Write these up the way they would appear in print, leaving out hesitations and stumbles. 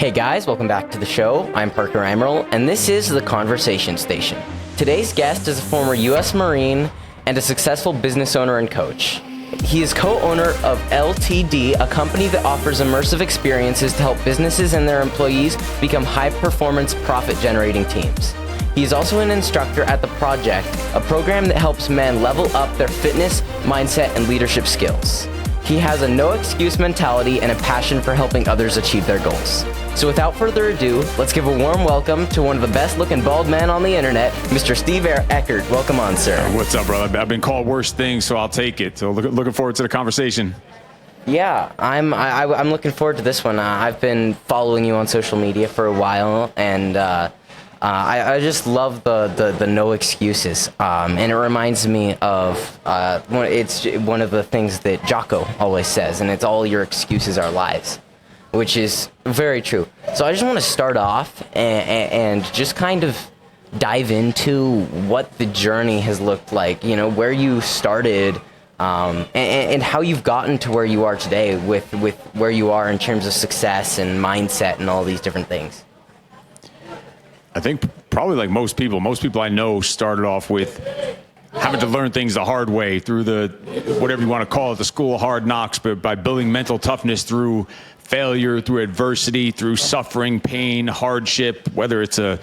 Hey guys, welcome back to the show. I'm Parker Emerald, and this is The Conversation Station. Today's guest is a former U.S. Marine and a successful business owner and coach. He is co-owner of LTD, a company that offers immersive experiences to help businesses and their employees become high-performance, profit-generating teams. He is also an instructor at The Project, a program that helps men level up their fitness, mindset, and leadership skills. He has a no-excuse mentality and a passion for helping others achieve their goals. So without further ado, let's give a warm welcome to one of the best-looking bald men on the internet, Mr. Steve Eckert. Welcome on, sir. What's up, brother? I've been called worse things, so I'll take it. So looking forward to the conversation. Yeah, I'm looking forward to this one. I've been following you on social media for a while, and I just love the no excuses, and it reminds me of it's one of the things that Jocko always says, and it's all your excuses are lies, which is very true. So I just want to start off and just kind of dive into what the journey has looked like, you know, where you started, and how you've gotten to where you are today with where you are in terms of success and mindset and all these different things. I think probably like most people I know started off with having to learn things the hard way through the, whatever you want to call it, the school of hard knocks, but by building mental toughness through failure, through adversity, through suffering, pain, hardship, whether it's a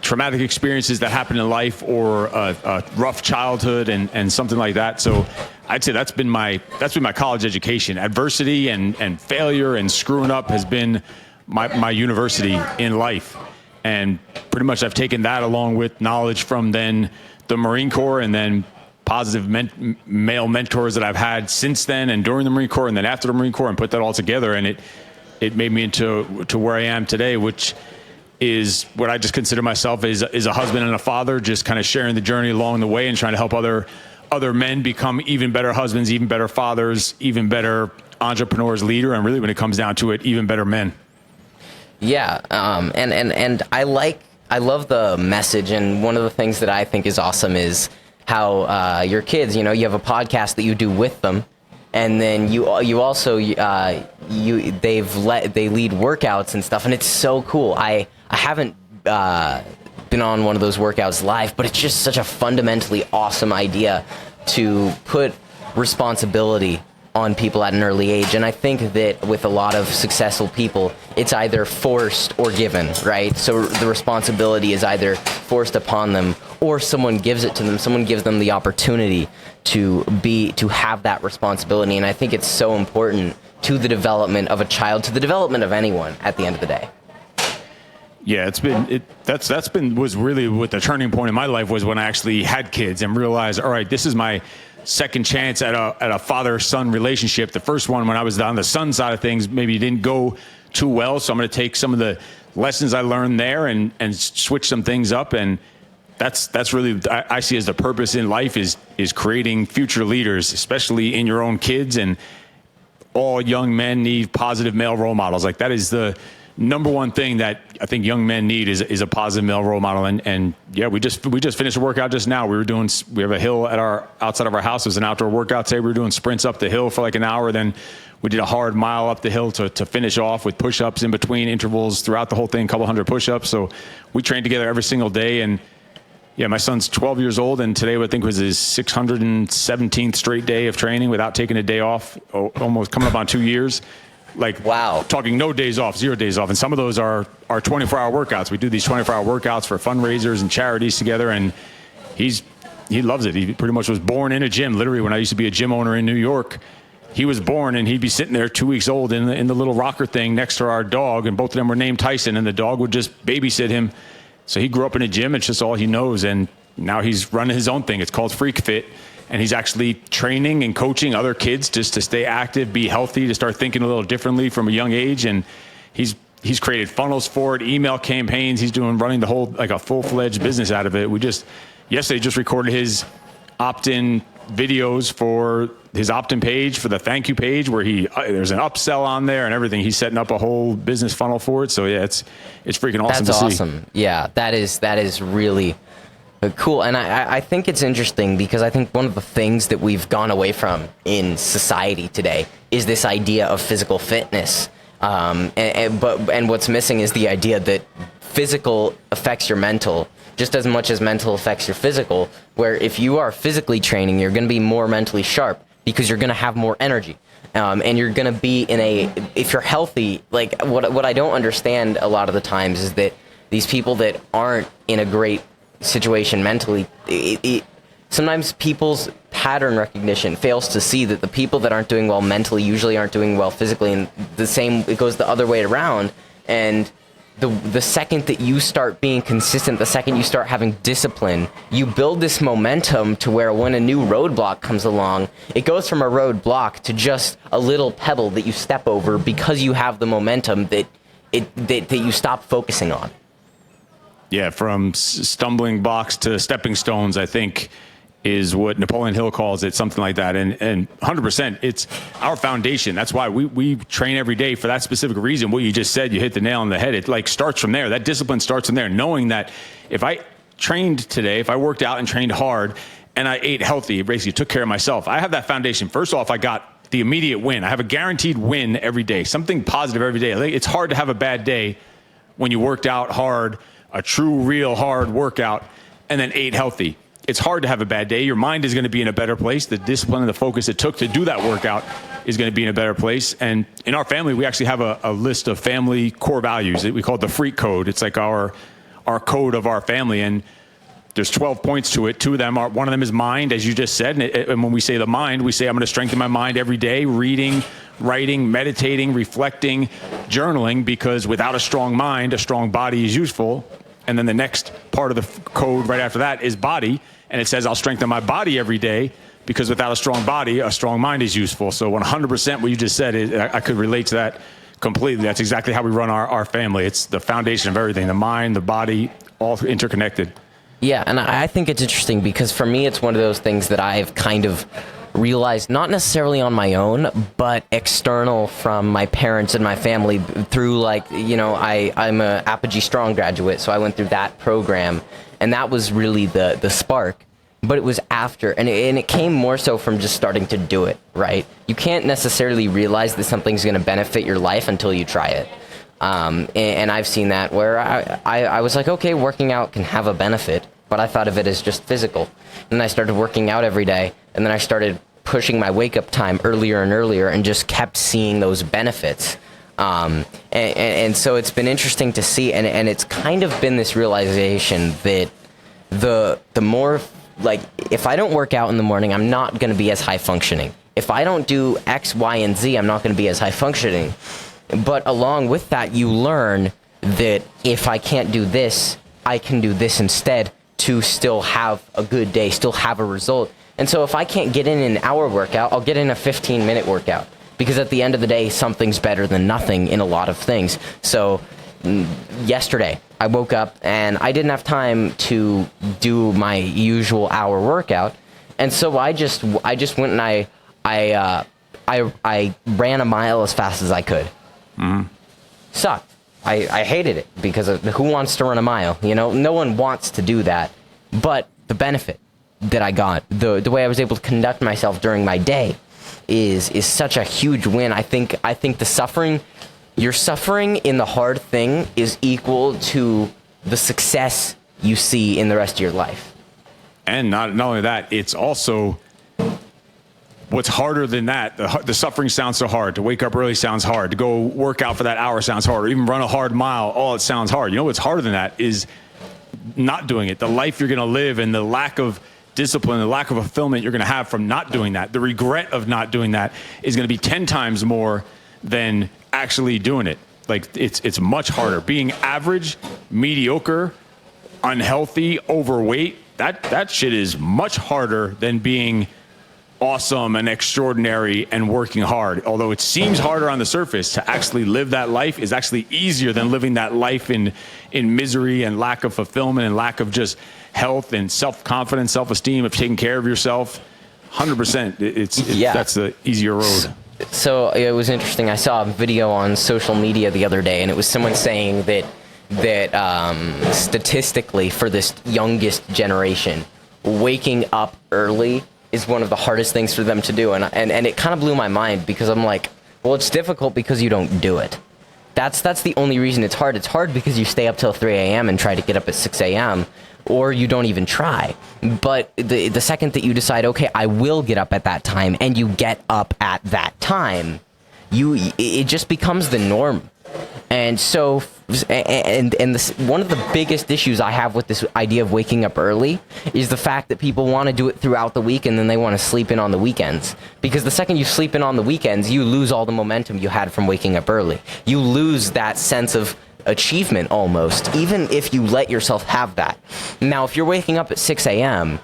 traumatic experiences that happen in life or a rough childhood and something like that. So I'd say that's been my college education. Adversity and failure and screwing up has been my university in life. And pretty much I've taken that along with knowledge from then the Marine Corps and then positive male mentors that I've had since then and during the Marine Corps and then after the Marine Corps, and put that all together, and it made me into where I am today, which is what I just consider myself is a husband and a father, just kind of sharing the journey along the way and trying to help other men become even better husbands, even better fathers, even better entrepreneurs, leader, and really when it comes down to it, even better men. Yeah, and I love the message, and one of the things that I think is awesome is how your kids, you know, you have a podcast that you do with them, and then you also they lead workouts and stuff, and it's so cool. I haven't been on one of those workouts live, but it's just such a fundamentally awesome idea to put responsibility on people at an early age. And I think that with a lot of successful people, it's either forced or given, right? So the responsibility is either forced upon them or someone gives it to them. Someone gives them the opportunity to have that responsibility. And I think it's so important to the development of a child, to the development of anyone at the end of the day. Yeah, was really what the turning point in my life was when I actually had kids and realized, all right, this is my second chance at a father-son relationship. The first one, when I was on the son side of things, maybe didn't go too well. So I'm going to take some of the lessons I learned there and switch some things up. And that's really, I see as the purpose in life is creating future leaders, especially in your own kids. And all young men need positive male role models. Like that is the number one thing that I think young men need is a positive male role model. And yeah, we just finished a workout just now. We have a hill outside of our house. It was an outdoor workout today. We were doing sprints up the hill for like an hour. Then we did a hard mile up the hill to finish off with push-ups in between intervals throughout the whole thing, a couple hundred push-ups. So we trained together every single day. And yeah, my son's 12 years old, and today I think was his 617th straight day of training without taking a day off, almost coming up on 2 years. Like, wow, talking no days off, 0 days off. And some of those are 24-hour workouts. We do these 24-hour workouts for fundraisers and charities together. And he loves it. He pretty much was born in a gym. Literally, when I used to be a gym owner in New York, he was born and he'd be sitting there 2 weeks old in the little rocker thing next to our dog. And both of them were named Tyson, and the dog would just babysit him. So he grew up in a gym. It's just all he knows. And now he's running his own thing. It's called Freak Fit. And he's actually training and coaching other kids just to stay active, be healthy, to start thinking a little differently from a young age. And he's created funnels for it, email campaigns. He's running the whole, like a full-fledged business out of it. Yesterday just recorded his opt-in videos for his opt-in page, for the thank you page, where there's an upsell on there and everything. He's setting up a whole business funnel for it. So yeah, it's freaking awesome to see. That's awesome. Yeah, that is really cool. And I think it's interesting because I think one of the things that we've gone away from in society today is this idea of physical fitness. And what's missing is the idea that physical affects your mental just as much as mental affects your physical, where if you are physically training, you're going to be more mentally sharp because you're going to have more energy. And you're going to be if you're healthy, like what I don't understand a lot of the times is that these people that aren't in a great situation mentally, sometimes people's pattern recognition fails to see that the people that aren't doing well mentally usually aren't doing well physically, and it goes the other way around. And the second that you start being consistent, the second you start having discipline, you build this momentum to where when a new roadblock comes along, it goes from a roadblock to just a little pebble that you step over because you have the momentum that you stop focusing on. Yeah, from stumbling blocks to stepping stones, I think, is what Napoleon Hill calls it, something like that. And 100%, it's our foundation. That's why we train every day for that specific reason. What you just said, you hit the nail on the head. It like starts from there. That discipline starts from there, knowing that if I trained today, if I worked out and trained hard and I ate healthy, basically took care of myself, I have that foundation. First off, I got the immediate win. I have a guaranteed win every day, something positive every day. Like, it's hard to have a bad day when you worked out hard, a true, real hard workout, and then ate healthy. It's hard to have a bad day. Your mind is going to be in a better place. The discipline and the focus it took to do that workout is going to be in a better place. And in our family, we actually have a list of family core values. We call it the Freak Code. It's like our code of our family. And there's 12 points to it. One of them is mind, as you just said. And when we say the mind, we say I'm going to strengthen my mind every day, reading, writing, meditating, reflecting, journaling, because without a strong mind, a strong body is useful. And then the next part of the code right after that is body. And it says I'll strengthen my body every day because without a strong body, a strong mind is useful. So 100% what you just said, I could relate to that completely. That's exactly how we run our family. It's the foundation of everything, the mind, the body, all interconnected. Yeah, and I think it's interesting because for me, it's one of those things that I've kind of realized, not necessarily on my own, but external from my parents and my family through, I'm a Apogee Strong graduate, so I went through that program, and that was really the spark. But it was after, and it came more so from just starting to do it, right? You can't necessarily realize that something's going to benefit your life until you try it. And I've seen that where I was like, okay, working out can have a benefit, but I thought of it as just physical. And then I started working out every day, and then I started pushing my wake-up time earlier and earlier and just kept seeing those benefits. And so it's been interesting to see, and it's kind of been this realization that the more, like, if I don't work out in the morning, I'm not going to be as high functioning. If I don't do X, Y, and Z, I'm not going to be as high functioning. But along with that, you learn that if I can't do this, I can do this instead to still have a good day, still have a result. And so if I can't get in an hour workout, I'll get in a 15-minute workout. Because at the end of the day, something's better than nothing in a lot of things. So yesterday, I woke up and I didn't have time to do my usual hour workout. And so I just went and I ran a mile as fast as I could. Mm-hmm. Sucked. I hated it because who wants to run a mile? You know, no one wants to do that. But the benefit that I got, the way I was able to conduct myself during my day is such a huge win. I think the suffering, your suffering in the hard thing is equal to the success you see in the rest of your life. And not only that, it's also what's harder than that. The suffering sounds so hard. To wake up early sounds hard. To go work out for that hour sounds hard. Or even run a hard mile, it sounds hard. You know what's harder than that is not doing it. The life you're going to live and the lack of discipline, the lack of fulfillment you're going to have from not doing that. The regret of not doing that is going to be 10 times more than actually doing it. Like, it's much harder. Being average, mediocre, unhealthy, overweight, that shit is much harder than being awesome and extraordinary and working hard. Although it seems harder on the surface, to actually live that life is actually easier than living that life in misery and lack of fulfillment and lack of just health and self-confidence, self-esteem, of taking care of yourself. 100%. That's the easier road. So it was interesting. I saw a video on social media the other day, and it was someone saying that statistically, for this youngest generation, waking up early is one of the hardest things for them to do. And it kind of blew my mind because I'm like, well, it's difficult because you don't do it. That's the only reason it's hard. It's hard because you stay up till 3 a.m. and try to get up at 6 a.m. or you don't even try. But the second that you decide, okay, I will get up at that time, and you get up at that time, it just becomes the norm. And so, one of the biggest issues I have with this idea of waking up early is the fact that people want to do it throughout the week, and then they want to sleep in on the weekends. Because the second you sleep in on the weekends, you lose all the momentum you had from waking up early. You lose that sense of achievement almost, even if you let yourself have that. Now, if you're waking up at 6 a.m.,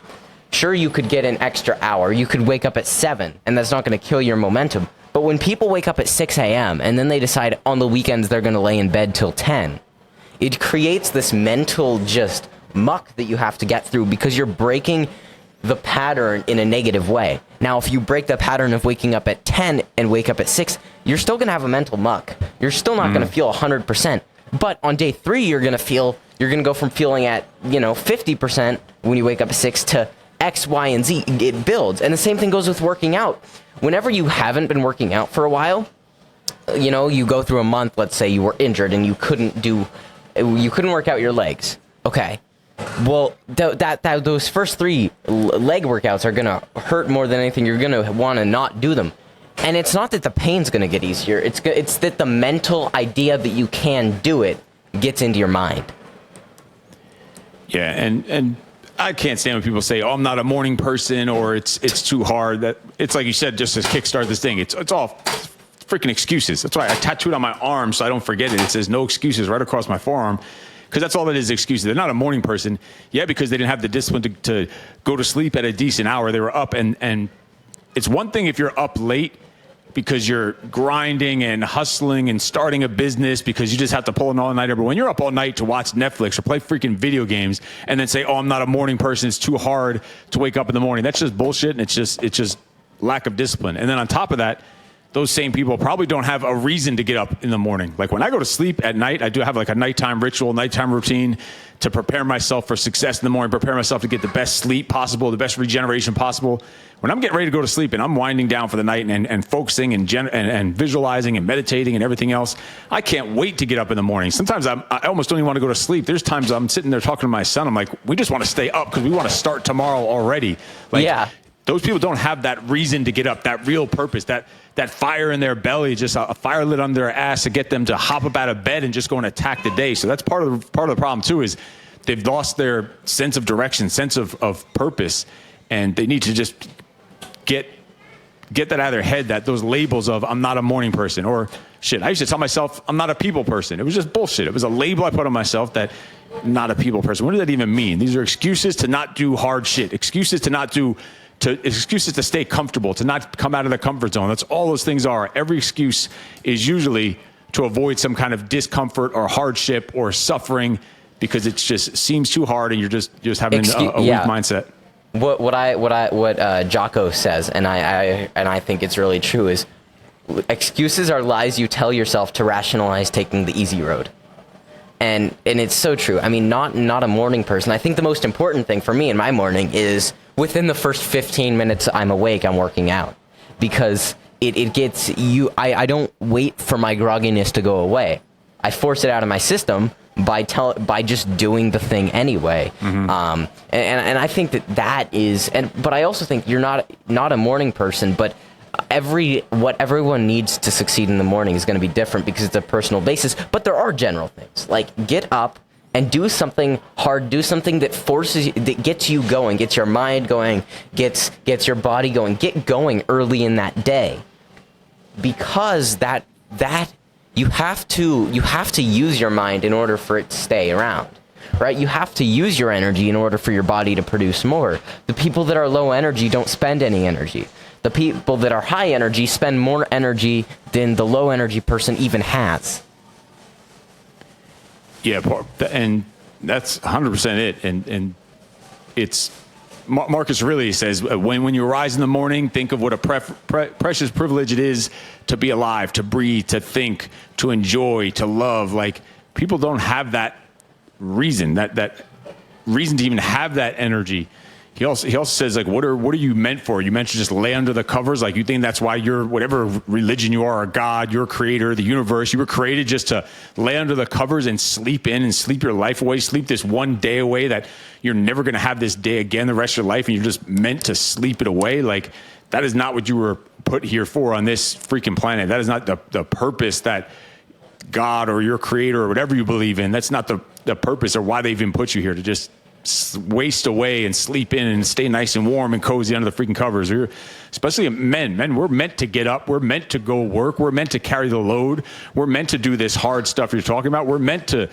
sure, you could get an extra hour. You could wake up at 7, and that's not going to kill your momentum. But when people wake up at 6 a.m. and then they decide on the weekends they're going to lay in bed till 10, it creates this mental just muck that you have to get through because you're breaking the pattern in a negative way. Now, if you break the pattern of waking up at 10 and wake up at 6, you're still going to have a mental muck. You're still not going to feel 100%. But on day 3, you're going to go from feeling at, 50% when you wake up at 6 to X, Y, and Z. It builds. And the same thing goes with working out. Whenever you haven't been working out for a while, you go through a month, let's say you were injured and you couldn't work out your legs. Okay. Well, those first 3 leg workouts are going to hurt more than anything. You're going to want to not do them. And it's not that the pain's going to get easier. It's that the mental idea that you can do it gets into your mind. Yeah, and I can't stand when people say, "Oh, I'm not a morning person," or it's too hard. That it's like you said, just to kickstart this thing. It's all freaking excuses. That's why I tattooed on my arm so I don't forget it. It says "No excuses" right across my forearm, because that's all it is, excuses. They're not a morning person. Yeah, because they didn't have the discipline to go to sleep at a decent hour. They were up, and it's one thing if you're up late because you're grinding and hustling and starting a business because you just have to pull an all-nighter. But when you're up all night to watch Netflix or play freaking video games and then say, "Oh, I'm not a morning person, it's too hard to wake up in the morning," that's just bullshit, and it's just lack of discipline. And then on top of that, those same people probably don't have a reason to get up in the morning. Like when I go to sleep at night, I do have like a nighttime ritual, nighttime routine to prepare myself for success in the morning, prepare myself to get the best sleep possible, the best regeneration possible. When I'm getting ready to go to sleep and I'm winding down for the night and focusing and visualizing and meditating and everything else, I can't wait to get up in the morning. Sometimes I almost don't even want to go to sleep. There's times I'm sitting there talking to my son. I'm like, we just want to stay up because we want to start tomorrow already. Like, yeah. Those people don't have that reason to get up, that real purpose, that fire in their belly, just a fire lit under their ass to get them to hop up out of bed and just go and attack the day. So that's part of the problem too, is they've lost their sense of direction, sense of purpose, and they need to just get that out of their head, that those labels of "I'm not a morning person," or shit. I used to tell myself I'm not a people person. It was just bullshit. It was a label I put on myself that not a people person. What does that even mean? These are excuses to not do hard shit. Excuses to stay comfortable, to not come out of the comfort zone. That's all those things are. Every excuse is usually to avoid some kind of discomfort or hardship or suffering because it just seems too hard and you're just having a weak mindset. What Jocko says, and I think it's really true, is excuses are lies you tell yourself to rationalize taking the easy road. And it's so true. I mean, not a morning person. I think the most important thing for me in my morning is within the first 15 minutes I'm awake, I'm working out, because it gets you. I don't wait for my grogginess to go away. I force it out of my system by just doing the thing anyway. Mm-hmm. And I think that is, but I also think you're not a morning person, but what everyone needs to succeed in the morning is going to be different because it's a personal basis. But there are general things like get up and do something hard, do something that that gets you going, gets your mind going, gets your body going, get going early in that day, because that you have to use your mind in order for it to stay around, right? You have to use your energy in order for your body to produce more. The people that are low energy don't spend any energy. The people that are high energy spend more energy than the low energy person even has. Yeah, and that's 100% it. And it's Marcus Aurelius says, when you rise in the morning, think of what a precious privilege it is to be alive, to breathe, to think, to enjoy, to love. Like, people don't have that reason, that reason to even have that energy. he also says, like, what are you meant for? You meant to just lay under the covers? Like, you think that's why you're, whatever religion you are, or God, your creator, the universe, you were created just to lay under the covers and sleep in and sleep your life away, sleep this one day away that you're never going to have this day again the rest of your life, and you're just meant to sleep it away? Like, that is not what you were put here for on this freaking planet. That is not the purpose that God or your creator or whatever you believe in, that's not the purpose or why they even put you here, to just waste away and sleep in and stay nice and warm and cozy under the freaking covers. Especially men, we're meant to get up. We're meant to go work. We're meant to carry the load. We're meant to do this hard stuff you're talking about. We're meant to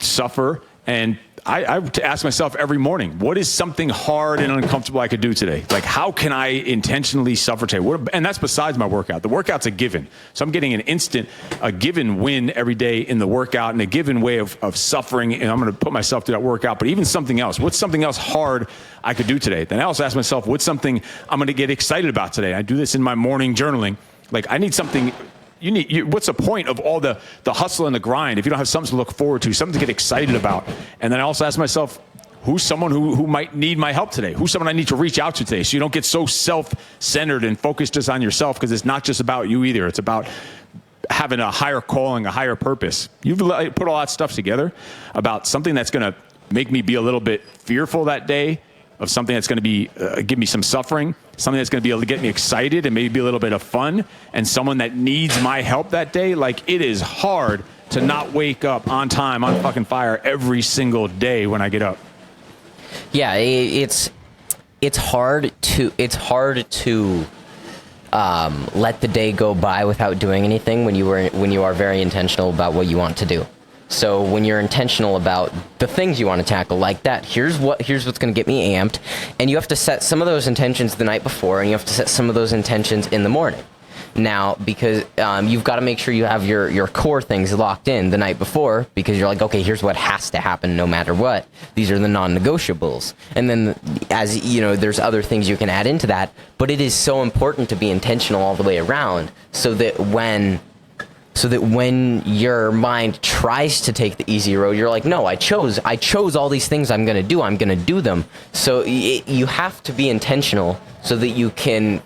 suffer. And I ask myself every morning, what is something hard and uncomfortable I could do today? Like, how can I intentionally suffer today? And that's besides my workout. The workout's a given. So I'm getting a given win every day in the workout, and a given way of suffering. And I'm going to put myself through that workout. But even something else, what's something else hard I could do today? Then I also ask myself, what's something I'm going to get excited about today? I do this in my morning journaling. Like, I need something. What's the point of all the hustle and the grind if you don't have something to look forward to, something to get excited about? And then I also ask myself, who's someone who might need my help today? Who's someone I need to reach out to today? So you don't get so self-centered and focused just on yourself, because it's not just about you either. It's about having a higher calling, a higher purpose. You've put all that stuff together about something that's going to make me be a little bit fearful that day, of something that's going to be give me some suffering, something that's going to be able to get me excited and maybe be a little bit of fun, and someone that needs my help that day. Like, it is hard to not wake up on time, on fucking fire every single day when I get up. Yeah, it's hard to let the day go by without doing anything when you are very intentional about what you want to do. So when you're intentional about the things you want to tackle, like that, here's what's going to get me amped, and you have to set some of those intentions the night before, and you have to set some of those intentions in the morning. Now, because you've got to make sure you have your core things locked in the night before, because you're like, okay, here's what has to happen no matter what. These are the non-negotiables. And then, as you know, there's other things you can add into that, but it is so important to be intentional all the way around, so that when your mind tries to take the easy road, you're like, no, I chose all these things I'm going to do them. So you have to be intentional so that you can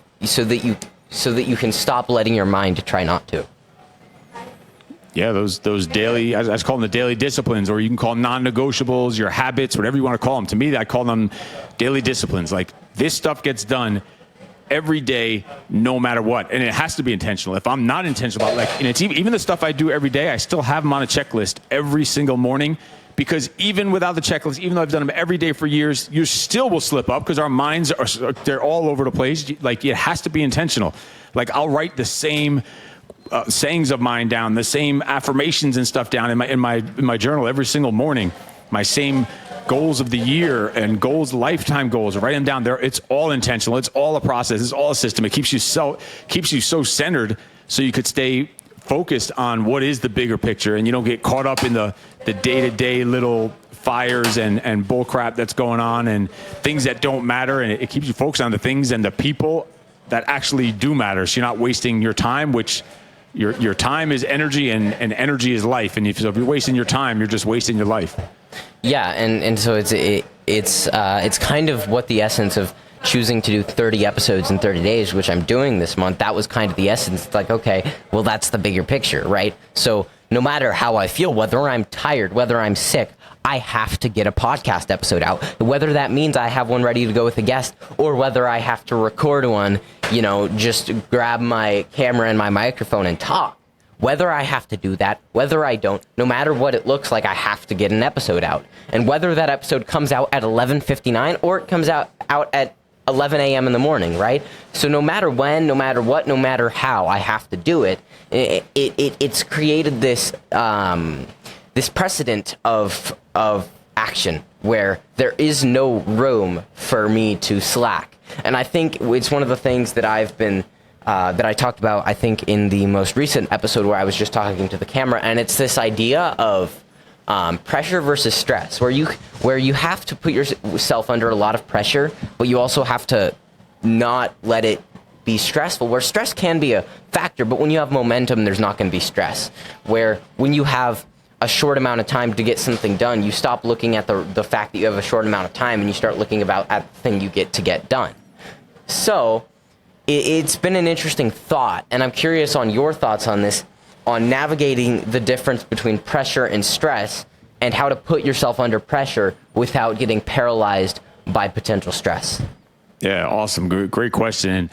stop letting your mind try not to. Yeah, those daily, I call them the daily disciplines, or you can call them non-negotiables, your habits, whatever you want to call them. To me, I call them daily disciplines. Like, this stuff gets done every day, no matter what, and it has to be intentional. If I'm not intentional about, like, and it's even the stuff I do every day, I still have them on a checklist every single morning, because even without the checklist, even though I've done them every day for years, you still will slip up, because our minds they're all over the place. Like, it has to be intentional. Like, I'll write the same sayings of mine down, the same affirmations and stuff down in my journal every single morning. My same goals of the year and lifetime goals, write them down there. It's all intentional. It's all a process. It's all a system. It keeps you so centered, so you could stay focused on what is the bigger picture, and you don't get caught up in the day-to-day little fires and bull crap that's going on and things that don't matter. And it keeps you focused on the things and the people that actually do matter. So you're not wasting your time, which your time is energy, and energy is life. And so if you're wasting your time, you're just wasting your life. Yeah, and so it's kind of what the essence of choosing to do 30 episodes in 30 days, which I'm doing this month. That was kind of the essence. It's like, okay, well, that's the bigger picture, right? So no matter how I feel, whether I'm tired, whether I'm sick, I have to get a podcast episode out. Whether that means I have one ready to go with a guest, or whether I have to record one, just grab my camera and my microphone and talk. Whether I have to do that, whether I don't, no matter what it looks like, I have to get an episode out. And whether that episode comes out at 11:59 or it comes out at 11 a.m. in the morning, right? So no matter when, no matter what, no matter how, I have to do it. It's created this this precedent of action where there is no room for me to slack. And I think it's one of the things that I've been that I talked about, I think, in the most recent episode where I was just talking to the camera, and it's this idea of pressure versus stress, where you have to put yourself under a lot of pressure, but you also have to not let it be stressful, where stress can be a factor, but when you have momentum, there's not going to be stress. Where when you have a short amount of time to get something done, you stop looking at the fact that you have a short amount of time and you start looking at the thing you get to get done. So it's been an interesting thought, and I'm curious on your thoughts on this, on navigating the difference between pressure and stress and how to put yourself under pressure without getting paralyzed by potential stress. Yeah, awesome. Great question. And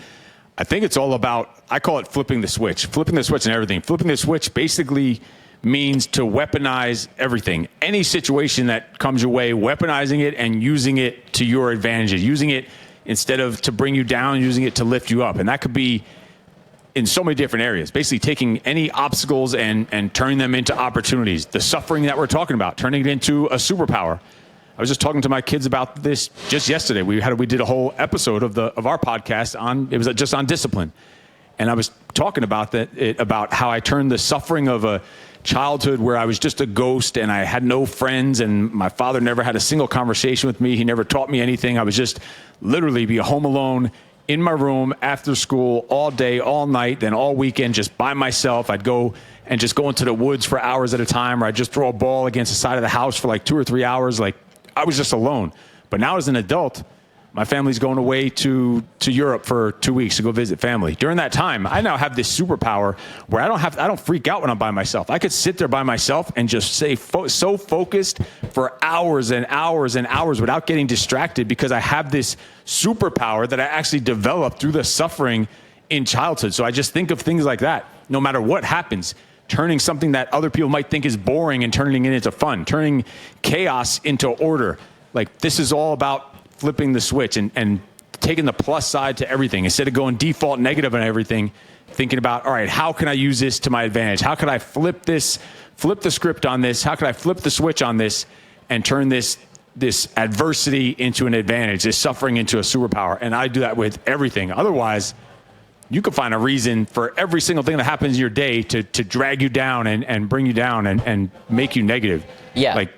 I think it's all about, I call it flipping the switch and everything. Flipping the switch basically means to weaponize everything. Any situation that comes your way, weaponizing it and using it to your advantages, using it instead of to bring you down, using it to lift you up. And that could be in so many different areas, basically taking any obstacles and turning them into opportunities. The suffering that we're talking about, turning it into a superpower. I was just talking to my kids about this just yesterday. We did a whole episode of our podcast on discipline. And I was talking about about how I turned the suffering of a childhood where I was just a ghost and I had no friends and my father never had a single conversation with me. He never taught me anything. I was just literally be home alone in my room after school all day, all night, then all weekend just by myself. I'd go into the woods for hours at a time, or I'd just throw a ball against the side of the house for like 2 or 3 hours. Like I was just alone. But now as an adult, my family's going away to Europe for 2 weeks to go visit family. During that time, I now have this superpower where I don't freak out when I'm by myself. I could sit there by myself and just stay so focused for hours and hours and hours without getting distracted, because I have this superpower that I actually developed through the suffering in childhood. So I just think of things like that. No matter what happens, turning something that other people might think is boring and turning it into fun, turning chaos into order. Like this is all about flipping the switch and taking the plus side to everything. Instead of going default negative on everything, thinking about, all right, how can I use this to my advantage? How could I flip the script on this? How could I flip the switch on this and turn this adversity into an advantage, this suffering into a superpower? And I do that with everything. Otherwise, you could find a reason for every single thing that happens in your day to drag you down and bring you down and make you negative. Yeah. Like,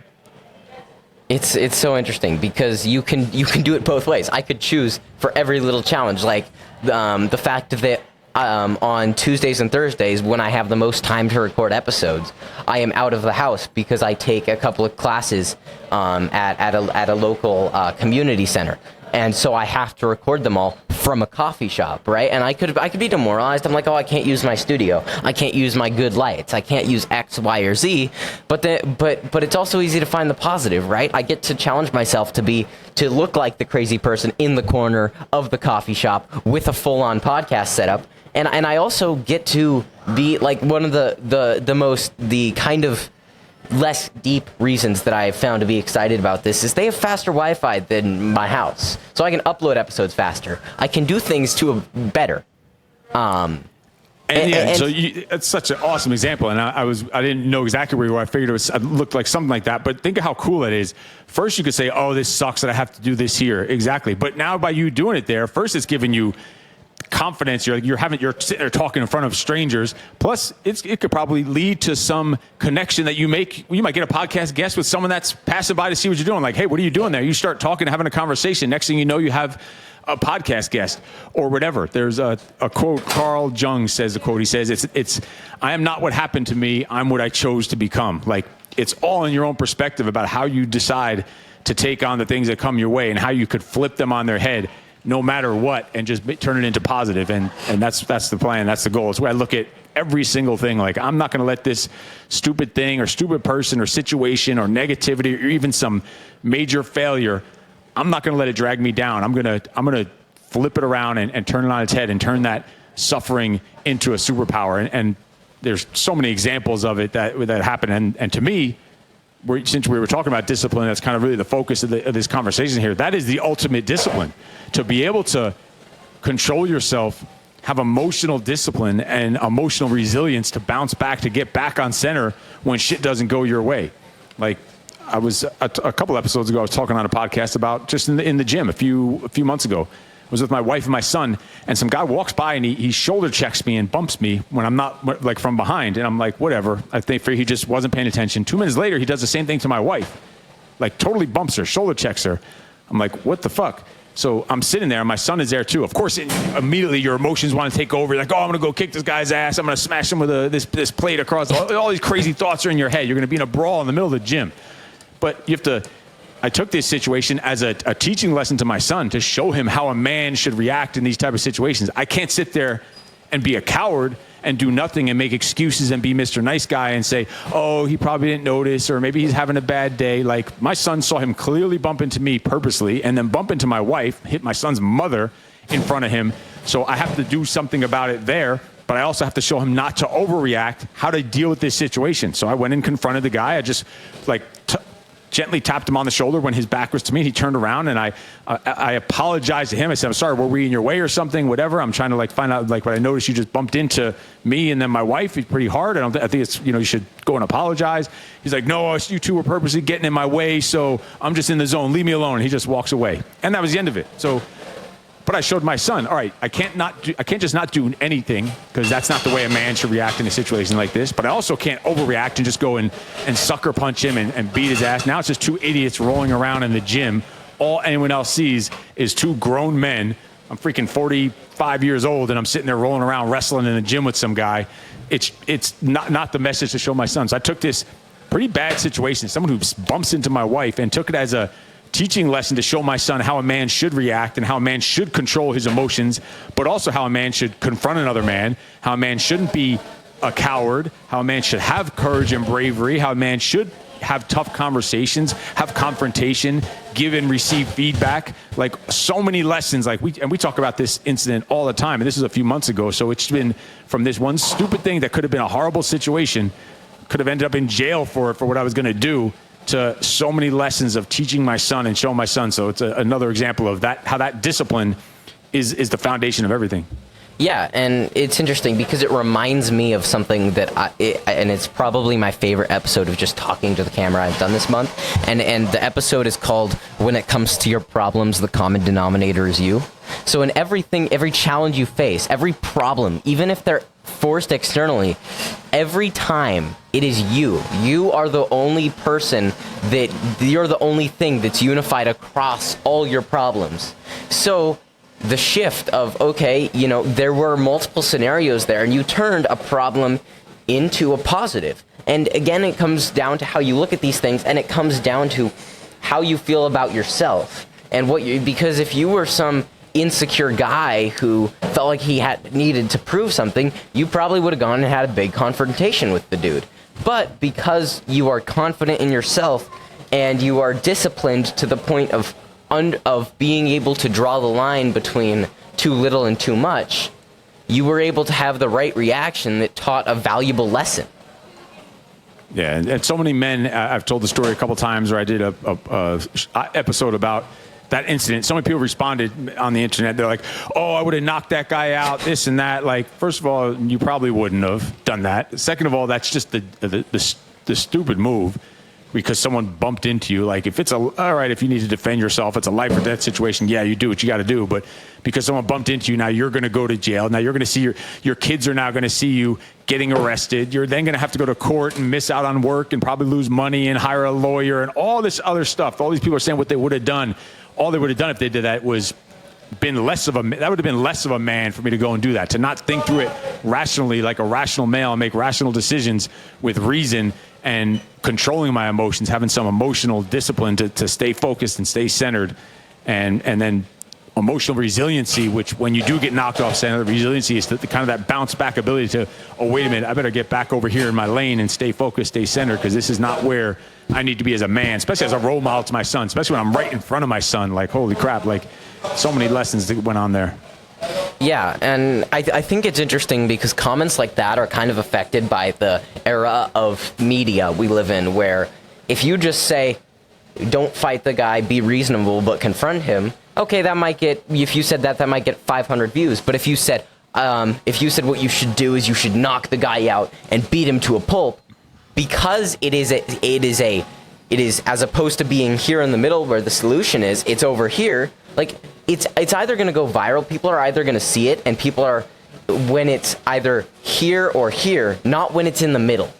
It's so interesting because you can do it both ways. I could choose for every little challenge, like the fact that on Tuesdays and Thursdays, when I have the most time to record episodes, I am out of the house because I take a couple of classes at a local community center. And so I have to record them all from a coffee shop, right? And I could be demoralized. I'm like, oh, I can't use my studio. I can't use my good lights. I can't use X, Y, or Z. But it's also easy to find the positive, right? I get to challenge myself to look like the crazy person in the corner of the coffee shop with a full-on podcast setup. And I also get to be like one of the kind of less deep reasons that I have found to be excited about this is they have faster Wi-Fi than my house, so I can upload episodes faster. I can do things better. So it's such an awesome example, and I didn't know exactly where you were. I figured it looked like something like that, but think of how cool that is. First, you could say, "Oh, this sucks that I have to do this here." Exactly, but now by you doing it there, first it's giving you confidence. You're sitting there talking in front of strangers. Plus, it could probably lead to some connection that you make. You might get a podcast guest with someone that's passing by to see what you're doing. Like, hey, what are you doing there? You start talking, having a conversation. Next thing you know, you have a podcast guest or whatever. There's a quote. Carl Jung says a quote. He says, "It's I am not what happened to me. I'm what I chose to become." Like, it's all in your own perspective about how you decide to take on the things that come your way and how you could flip them on their head no matter what, and just turn it into positive. And that's the plan. That's the goal. It's where I look at every single thing. Like, I'm not going to let this stupid thing or stupid person or situation or negativity or even some major failure, I'm not going to let it drag me down. I'm going to flip it around and turn it on its head and turn that suffering into a superpower. And there's so many examples of it that happen. And to me, since we were talking about discipline, that's kind of really the focus of this conversation here. That is the ultimate discipline, to be able to control yourself, have emotional discipline and emotional resilience to bounce back, to get back on center when shit doesn't go your way. Like, I was a couple episodes ago, I was talking on a podcast about just in the gym a few months ago. I was with my wife and my son, and some guy walks by and he shoulder checks me and bumps me when I'm not, like, from behind. And I'm like, whatever. I think he just wasn't paying attention. 2 minutes later, he does the same thing to my wife. Like, totally bumps her, shoulder checks her. I'm like, what the fuck? So I'm sitting there, and my son is there too. Of course, immediately your emotions want to take over. You're like, oh, I'm going to go kick this guy's ass. I'm going to smash him with this plate across. All these crazy thoughts are in your head. You're going to be in a brawl in the middle of the gym. But you have to. I took this situation as a teaching lesson to my son to show him how a man should react in these type of situations. I can't sit there and be a coward and do nothing and make excuses and be Mr. Nice Guy and say, oh, he probably didn't notice, or maybe he's having a bad day. Like, my son saw him clearly bump into me purposely and then bump into my wife, hit my son's mother in front of him. So I have to do something about it there, but I also have to show him not to overreact, how to deal with this situation. So I went and confronted the guy. I just gently tapped him on the shoulder when his back was to me. He turned around, and I apologized to him. I said, I'm sorry, were we in your way or something? Whatever. I'm trying to find out, what I noticed you just bumped into me and then my wife pretty hard. I think it's, you should go and apologize. He's like, no, you two were purposely getting in my way, so I'm just in the zone. Leave me alone. And he just walks away. And that was the end of it. But I showed my son, all right, I can't just not do anything, because that's not the way a man should react in a situation like this. But I also can't overreact and just go and sucker punch him and beat his ass. Now it's just two idiots rolling around in the gym. All anyone else sees is two grown men. I'm freaking 45 years old, and I'm sitting there rolling around wrestling in the gym with some guy. It's not the message to show my son. So I took this pretty bad situation, someone who bumps into my wife, and took it as a teaching lesson to show my son how a man should react and how a man should control his emotions, but also how a man should confront another man, how a man shouldn't be a coward, how a man should have courage and bravery, how a man should have tough conversations, have confrontation, give and receive feedback. Like, so many lessons. We talk about this incident all the time, and this is a few months ago. So it's been from this one stupid thing that could have been a horrible situation, could have ended up in jail for what I was going to do, to so many lessons of teaching my son and showing my son. So it's another example of that, how that discipline is the foundation of everything. Yeah, and it's interesting because it reminds me of something that and it's probably my favorite episode of just talking to the camera I've done this month. And the episode is called "When It Comes to Your Problems, the Common Denominator is You." So in everything, every challenge you face, every problem, even if they're forced externally, every time it is you. You are the only person you're the only thing that's unified across all your problems. So the shift of, okay, there were multiple scenarios there, and you turned a problem into a positive. And again, it comes down to how you look at these things, and it comes down to how you feel about yourself. And because if you were some insecure guy who felt like he needed to prove something, you probably would have gone and had a big confrontation with the dude. But because you are confident in yourself and you are disciplined to the point of being able to draw the line between too little and too much, you were able to have the right reaction that taught a valuable lesson. Yeah, and so many men, I've told the story a couple times, or I did a episode about that incident. So many people responded on the internet. They're like, oh, I would have knocked that guy out, this and that. Like, first of all, you probably wouldn't have done that. Second of all, that's just the stupid move, because someone bumped into you. Like, if it's all right, if you need to defend yourself, it's a life or death situation, yeah, you do what you got to do. But because someone bumped into you, now you're going to go to jail. Now you're going to see your kids are now going to see you getting arrested. You're then going to have to go to court and miss out on work and probably lose money and hire a lawyer and all this other stuff. All these people are saying what they would have done. All they would have done if they did that was that would have been less of a man for me to go and do that, to not think through it rationally like a rational male and make rational decisions with reason and controlling my emotions, having some emotional discipline to stay focused and stay centered, and then emotional resiliency, which when you do get knocked off center, the resiliency is the kind of that bounce back ability to, oh, wait a minute, I better get back over here in my lane and stay focused, stay centered, because this is not where I need to be as a man, especially as a role model to my son, especially when I'm right in front of my son. Like, holy crap, like, so many lessons that went on there. Yeah, and I think it's interesting because comments like that are kind of affected by the era of media we live in, where if you just say, don't fight the guy, be reasonable, but confront him, okay, that might get, if you said that might get 500 views. But if you said what you should do is you should knock the guy out and beat him to a pulp, because it is as opposed to being here in the middle where the solution is, it's over here. Like, it's either going to go viral. People are either going to see it, and people are, when it's either here or here, not when it's in the middle.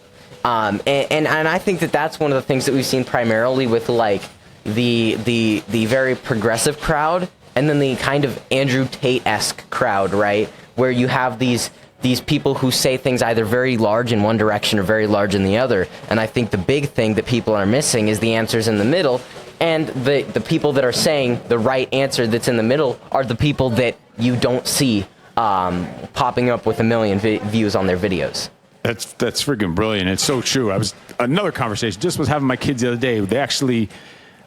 And I think that's one of the things that we've seen primarily with like the very progressive crowd and then the kind of Andrew Tate-esque crowd, right? Where you have these people who say things either very large in one direction or very large in the other. And I think the big thing that people are missing is the answers in the middle. And the people that are saying the right answer that's in the middle are the people that you don't see popping up with 1 million views on their videos. That's freaking brilliant. It's so true. Another conversation, just was having my kids the other day. They actually,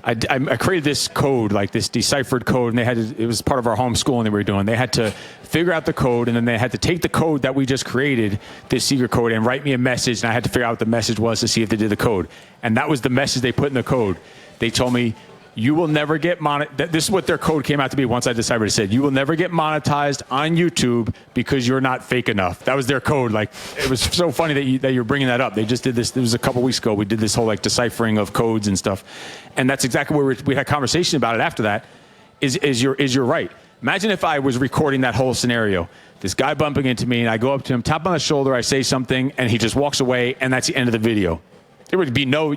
I created this code, like this deciphered code, and it was part of our homeschooling that we were doing. They had to figure out the code, and then they had to take the code that we just created, this secret code, and write me a message, and I had to figure out what the message was to see if they did the code. And that was the message they put in the code. They told me, you will never get monetized. This is what their code came out to be once I deciphered it. It said, you will never get monetized on YouTube because you're not fake enough. That was their code. Like, it was so funny that you're bringing that up. They just did this. It was a couple weeks ago. We did this whole like deciphering of codes and stuff. And that's exactly where we had a conversation about it after that. Is you're right. Imagine if I was recording that whole scenario. This guy bumping into me, and I go up to him, tap on the shoulder, I say something, and he just walks away, and that's the end of the video. There would be no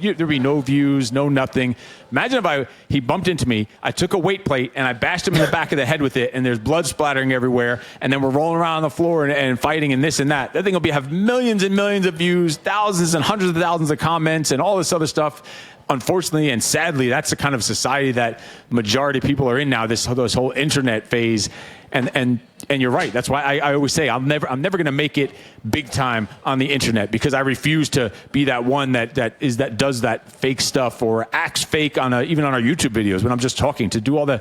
views, no nothing. Imagine if he bumped into me, I took a weight plate and I bashed him in the back of the head with it, and there's blood splattering everywhere, and then we're rolling around on the floor and fighting and this and that. That thing will have millions and millions of views, thousands and hundreds of thousands of comments, and all this other stuff. Unfortunately and sadly, that's the kind of society that majority of people are in now. This whole internet phase, and you're right. That's why I always say I'm never going to make it big time on the internet, because I refuse to be that one that does that fake stuff or acts fake even on our YouTube videos when I'm just talking, to do all the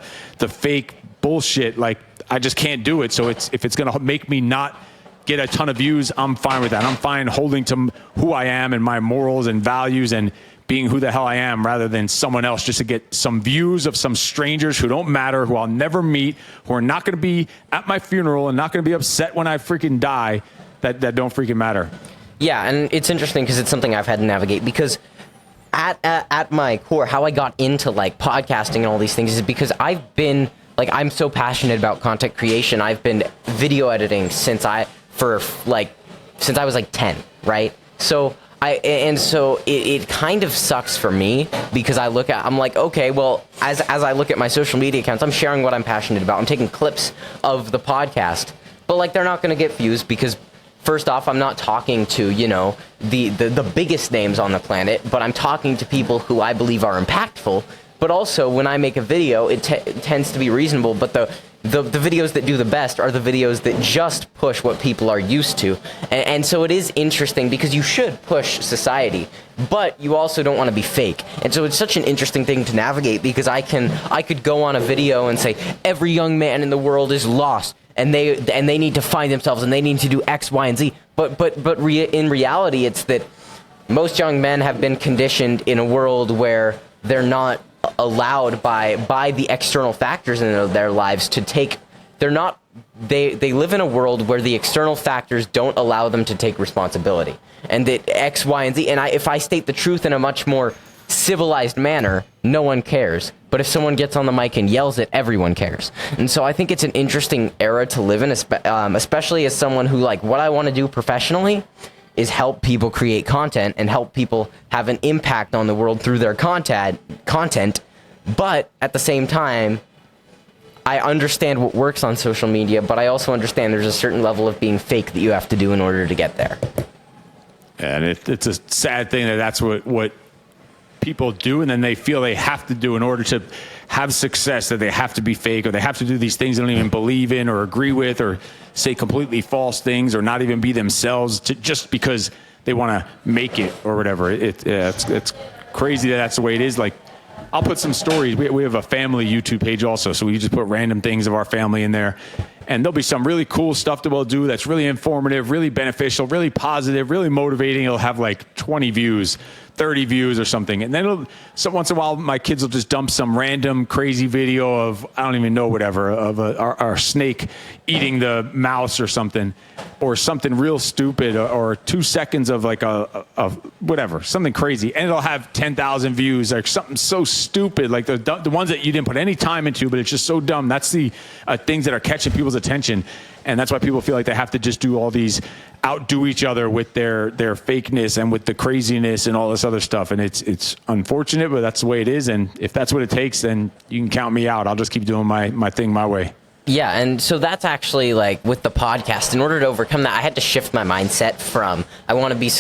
fake bullshit. Like, I just can't do it. So if it's going to make me not get a ton of views, I'm fine with that. I'm fine holding to who I am and my morals and values and being who the hell I am, rather than someone else just to get some views of some strangers who don't matter, who I'll never meet, who are not going to be at my funeral and not going to be upset when I freaking die, that don't freaking matter. Yeah, and it's interesting because it's something I've had to navigate, because at my core, how I got into like podcasting and all these things is because I've been like, I'm so passionate about content creation. I've been video editing since I was like 10, right? So it kind of sucks for me, because I'm like, okay, well, as I look at my social media accounts, I'm sharing what I'm passionate about. I'm taking clips of the podcast, but like, they're not going to get views because, first off, I'm not talking to, the biggest names on the planet, but I'm talking to people who I believe are impactful. But also, when I make a video, it tends to be reasonable, but the videos that do the best are the videos that just push what people are used to. And so it is interesting, because you should push society, but you also don't want to be fake. And so it's such an interesting thing to navigate, because I could go on a video and say, every young man in the world is lost, and they need to find themselves, and they need to do X, Y, and Z. But in reality, it's that most young men have been conditioned in a world where they're not allowed by the external factors in their lives to take. They live in a world where the external factors don't allow them to take responsibility, and that X, Y, and Z. And if I state the truth in a much more civilized manner, no one cares. But if someone gets on the mic and yells it, everyone cares. And so I think it's an interesting era to live in, especially as someone who, like, what I want to do professionally is help people create content and help people have an impact on the world through their content. But at the same time, I understand what works on social media, but I also understand there's a certain level of being fake that you have to do in order to get there. And it's a sad thing that that's what people do, and then they feel they have to do in order to have success, that they have to be fake, or they have to do these things they don't even believe in or agree with, or say completely false things, or not even be themselves, just because they want to make it or whatever. It's crazy that that's the way it is. Like, I'll put some stories. We have a family YouTube page also, so we just put random things of our family in there. And there'll be some really cool stuff that we'll do that's really informative, really beneficial, really positive, really motivating. It'll have like 20 views, 30 views or something. And then once in a while, my kids will just dump some random crazy video of, I don't even know, whatever, of our snake eating the mouse or something real stupid, or 2 seconds of like a whatever, something crazy. And it'll have 10,000 views, like something so stupid, like the ones that you didn't put any time into, but it's just so dumb. That's the things that are catching people's attention. And that's why people feel like they have to just do all these outdo each other with their fakeness and with the craziness and all this other stuff. And it's unfortunate, but that's the way it is. And if that's what it takes, then you can count me out. I'll just keep doing my thing my way. Yeah, and so that's actually like with the podcast. In order to overcome that, I had to shift my mindset from I want to be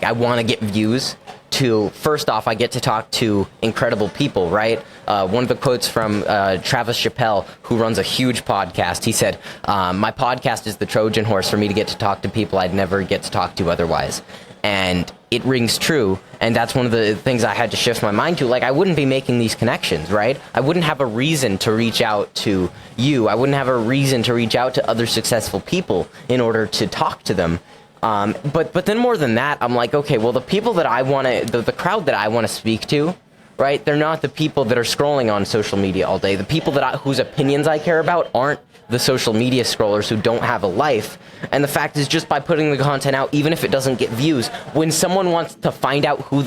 I want to get views, to first off, I get to talk to incredible people, right? One of the quotes from Travis Chappelle, who runs a huge podcast, he said, my podcast is the Trojan horse for me to get to talk to people I'd never get to talk to otherwise. And it rings true, and that's one of the things I had to shift my mind to. Like, I wouldn't be making these connections, right? I wouldn't have a reason to reach out to you. I wouldn't have a reason to reach out to other successful people in order to talk to them. But then more than that, I'm like, okay, well, the people that I want to, the crowd that I want to speak to, right? They're not the people that are scrolling on social media all day. The people whose opinions I care about aren't the social media scrollers who don't have a life. And the fact is, just by putting the content out, even if it doesn't get views, when someone wants to find out who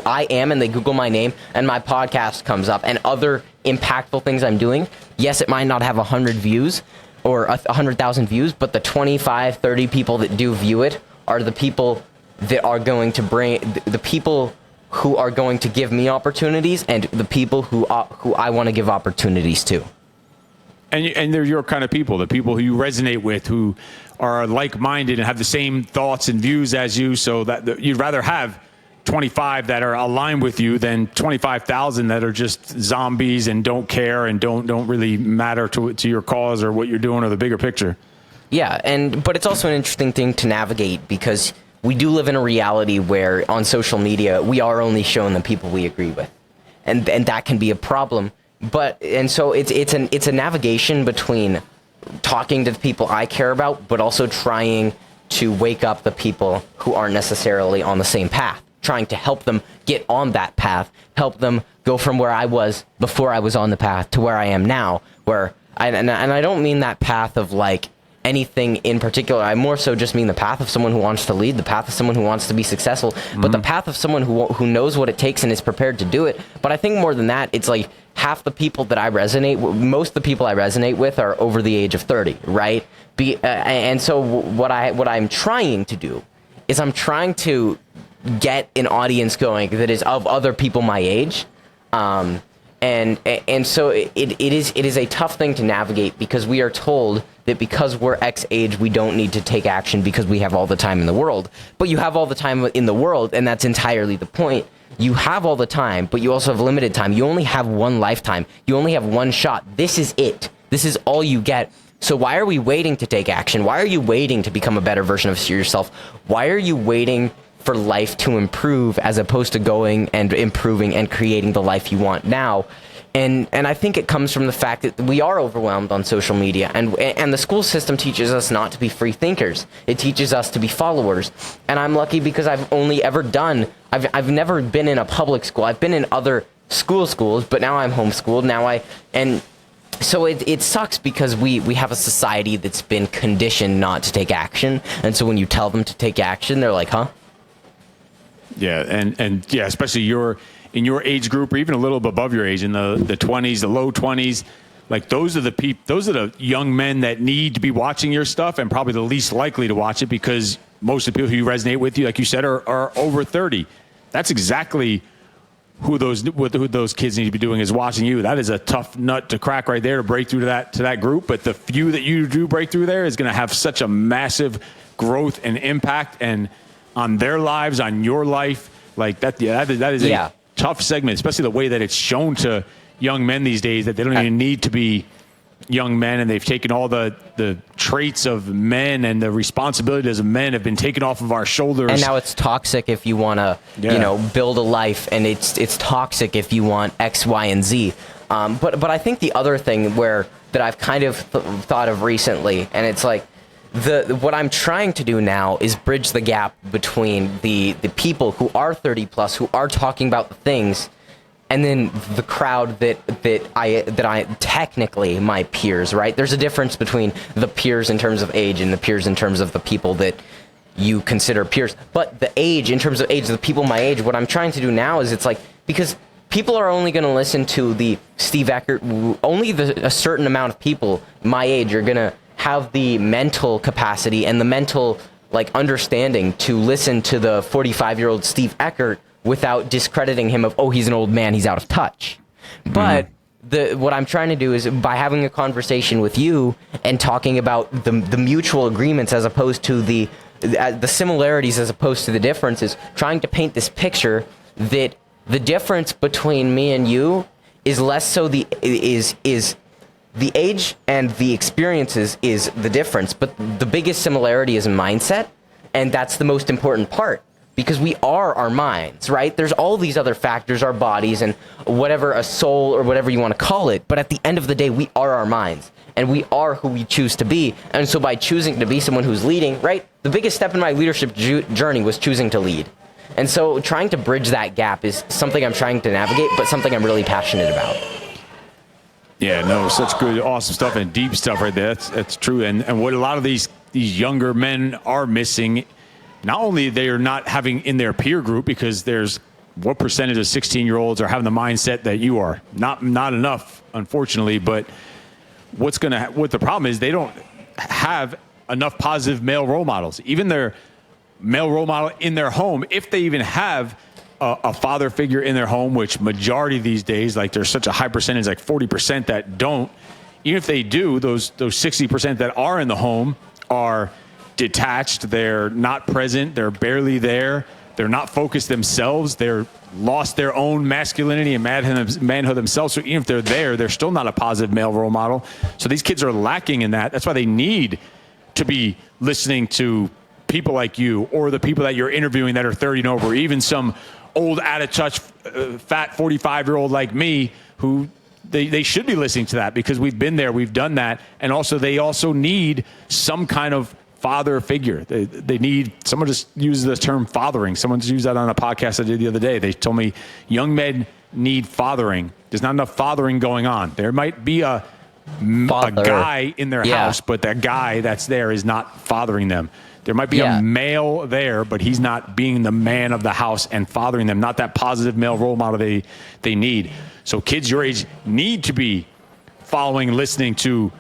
I am, and they Google my name and my podcast comes up and other impactful things I'm doing, yes, it might not have 100 views or 100,000 views, but the 25, 30 people that do view it are the people that are going to bring the people who are going to give me opportunities, and the people who I want to give opportunities to. And they're your kind of people, the people who you resonate with, who are like-minded and have the same thoughts and views as you, so that you'd rather have 25 that are aligned with you than 25,000 that are just zombies and don't care and don't really matter to your cause or what you're doing or the bigger picture. Yeah, but it's also an interesting thing to navigate, because we do live in a reality where on social media we are only shown the people we agree with, and that can be a problem. So it's a navigation between talking to the people I care about, but also trying to wake up the people who aren't necessarily on the same path, trying to help them get on that path, help them go from where I was before I was on the path to where I am now, and I don't mean that path of like anything in particular. I more so just mean the path of someone who wants to lead, the path of someone who wants to be successful, but the path of someone who knows what it takes and is prepared to do it. But I think more than that, it's like half the people that I resonate with, most of the people I resonate with are over the age of 30, right? And so what I'm trying to do is I'm trying to get an audience going that is of other people my age. And so it is a tough thing to navigate, because we are told that because we're X age, we don't need to take action because we have all the time in the world. But you have all the time in the world, and that's entirely the point. You have all the time, but you also have limited time. You only have one lifetime. You only have one shot. This is it. This is all you get. So why are we waiting to take action? Why are you waiting to become a better version of yourself? Why are you waiting for life to improve as opposed to going and improving and creating the life you want now? And I think it comes from the fact that we are overwhelmed on social media, and the school system teaches us not to be free thinkers. It teaches us to be followers. And I'm lucky because I've never been in a public school. I've been in other schools, but now I'm homeschooled. So it sucks because we have a society that's been conditioned not to take action. And so when you tell them to take action, they're like, huh? Yeah, and yeah, especially in your age group, or even a little above your age, in the 20s, the low 20s, like those are the young men that need to be watching your stuff, and probably the least likely to watch it, because most of the people who resonate with you, like you said, are over 30. That's exactly who those kids need to be doing, is watching you. That is a tough nut to crack right there, to break through to that group. But the few that you do break through there is going to have such a massive growth and impact and on their lives, on your life. Like that is a tough segment, especially the way that it's shown to young men these days, that they don't even need to be young men, and they've taken all the traits of men and the responsibilities of men have been taken off of our shoulders. And now it's toxic if you want to, build a life, and it's toxic if you want X, Y, and Z. But I think the other thing that I've kind of thought of recently, and it's like, what I'm trying to do now is bridge the gap between the people who are 30 plus, who are talking about the things, and then the crowd that I technically my peers, right? There's a difference between the peers in terms of age and the peers in terms of the people that you consider peers. But the age, in terms of age, the people my age, what I'm trying to do now is, it's like, because people are only going to listen to the Steve Eckert, only a certain amount of people my age are going to have the mental capacity and the mental like understanding to listen to the 45-year-old Steve Eckert without discrediting him of, oh, he's an old man, he's out of touch. But what I'm trying to do is, by having a conversation with you and talking about the mutual agreements as opposed to the similarities as opposed to the differences, trying to paint this picture that the difference between me and you is less so the age and the experiences is the difference, but the biggest similarity is mindset, and that's the most important part. Because we are our minds, right? There's all these other factors, our bodies and whatever, a soul or whatever you want to call it. But at the end of the day, we are our minds and we are who we choose to be. And so by choosing to be someone who's leading, right? The biggest step in my leadership journey was choosing to lead. And so trying to bridge that gap is something I'm trying to navigate, but something I'm really passionate about. Yeah, no, such good, awesome stuff and deep stuff right there. That's true. And what a lot of these younger men are missing, not only they are not having in their peer group, because there's what percentage of 16-year-olds are having the mindset that you are. Not enough, unfortunately. But what the problem is, they don't have enough positive male role models. Even their male role model in their home, if they even have a father figure in their home, which majority these days, like there's such a high percentage, like 40% that don't. Even if they do, those 60% that are in the home are detached, they're not present, they're barely there, they're not focused themselves, they're lost their own masculinity and manhood themselves. So even if they're there, they're still not a positive male role model. So these kids are lacking in that. That's why they need to be listening to people like you, or the people that you're interviewing that are 30 and over, even some old out of touch fat 45-year-old like me, who they should be listening to that, because we've been there, we've done that. And also they also need some kind of father figure. They need someone, just uses the term fathering. Someone just used that on a podcast I did the other day. They told me young men need fathering. There's not enough fathering going on. There might be a guy in their house, but that guy that's there is not fathering them. There might be a male there, but he's not being the man of the house and fathering them. Not that positive male role model they need. So kids your age need to be following and listening to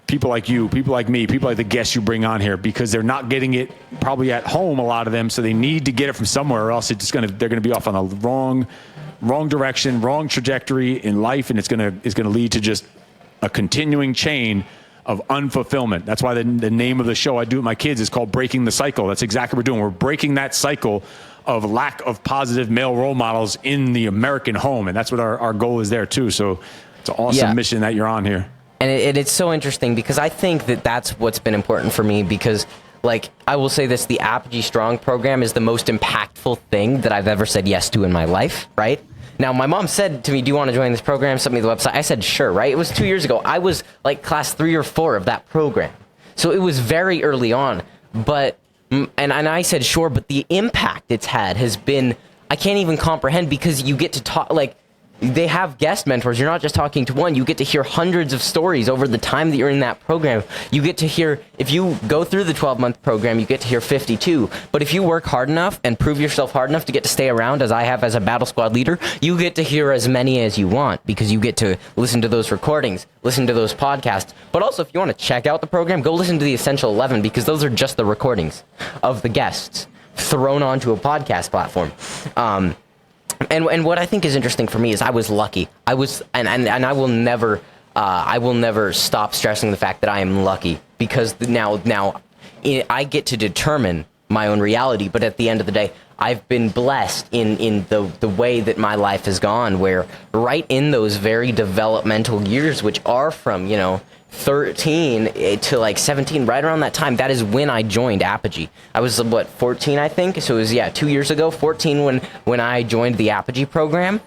people like you, people like me, people like the guests you bring on here, because they're not getting it probably at home, a lot of them. So they need to get it from somewhere, or else they're going to be off on the wrong direction, wrong trajectory in life. And it's going to lead to just a continuing chain of unfulfillment. That's why the name of the show I do with my kids is called Breaking the Cycle. That's exactly what we're doing. We're breaking that cycle of lack of positive male role models in the American home. And that's what our goal is there too. So it's an awesome mission that you're on here. And it's so interesting, because I think that that's what's been important for me, because, like, I will say this, the Apogee Strong program is the most impactful thing that I've ever said yes to in my life, right? Now, my mom said to me, do you want to join this program? Sent me the website. I said, sure, right? It was 2 years ago. I was like class 3 or 4 of that program. So it was very early on. But, and I said, sure, but the impact it's had has been, I can't even comprehend, because you get to talk, like, they have guest mentors. You're not just talking to one. You get to hear hundreds of stories over the time that you're in that program. You get to hear, if you go through the 12-month program, you get to hear 52. But if you work hard enough and prove yourself hard enough to get to stay around, as I have as a battle squad leader, you get to hear as many as you want, because you get to listen to those recordings, listen to those podcasts. But also, if you want to check out the program, go listen to the Essential 11, because those are just the recordings of the guests thrown onto a podcast platform. And what I think is interesting for me is I was lucky. I was, and I will never stop stressing the fact that I am lucky, because now I get to determine my own reality. But at the end of the day, I've been blessed in the way that my life has gone, where right in those very developmental years, which are from, 13 to like 17, right around that time, that is when I joined Apogee. I was 14, I think. So it was 2 years ago, 14, when I joined the Apogee program.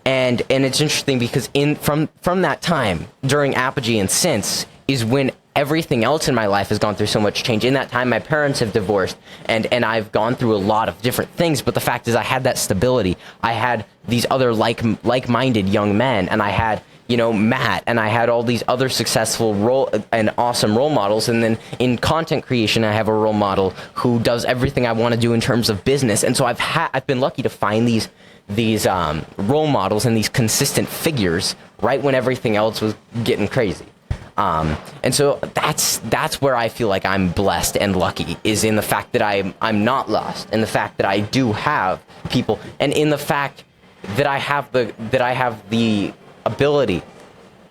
And it's interesting, because from that time during Apogee and since is when everything else in my life has gone through so much change. In that time, my parents have divorced, and I've gone through a lot of different things. But the fact is, I had that stability. I had these other like-minded young men, and I had Matt, and I had all these other successful and awesome role models. And then in content creation, I have a role model who does everything I want to do in terms of business. And so I've been lucky to find these role models and these consistent figures right when everything else was getting crazy. And so that's where I feel like I'm blessed and lucky, is in the fact that I'm not lost, and the fact that I do have people, and in the fact that I have the ability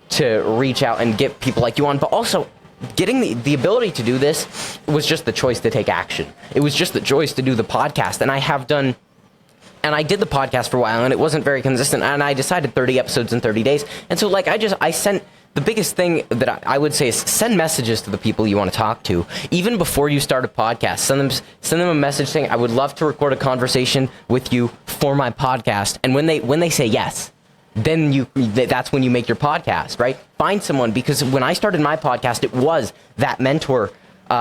to reach out and get people like you on, but also getting the ability to do this was just the choice to take action. It was just the choice to do the podcast, and I did the podcast for a while, and it wasn't very consistent, and I decided 30 episodes in 30 days. And so like I sent, the biggest thing that I would say is send messages to the people you want to talk to. Even before you start a podcast, send them a message saying, I would love to record a conversation with you for my podcast. And when they say yes, then that's when you make your podcast, right? Find someone, because when I started my podcast, it was that mentor.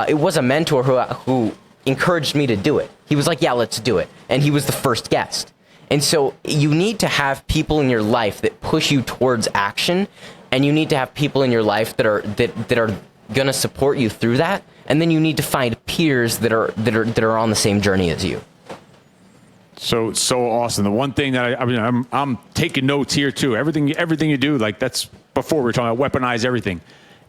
It was a mentor who encouraged me to do it. He was like, yeah, let's do it. And he was the first guest. And so you need to have people in your life that push you towards action, and you need to have people in your life that are going to support you through that. And then you need to find peers that are on the same journey as you. So awesome. The one thing that I'm taking notes here too. Everything you do, like, that's before we were talking about weaponize everything.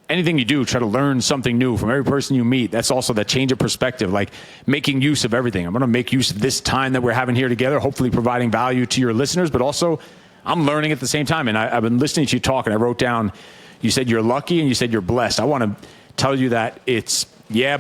Anything you do, try to learn something new from every person you meet. That's also that change of perspective, like making use of everything. I'm going to make use of this time that we're having here together, hopefully providing value to your listeners, but also I'm learning at the same time. And I've been listening to you talk, and I wrote down, you said you're lucky and you said you're blessed. I want to tell you that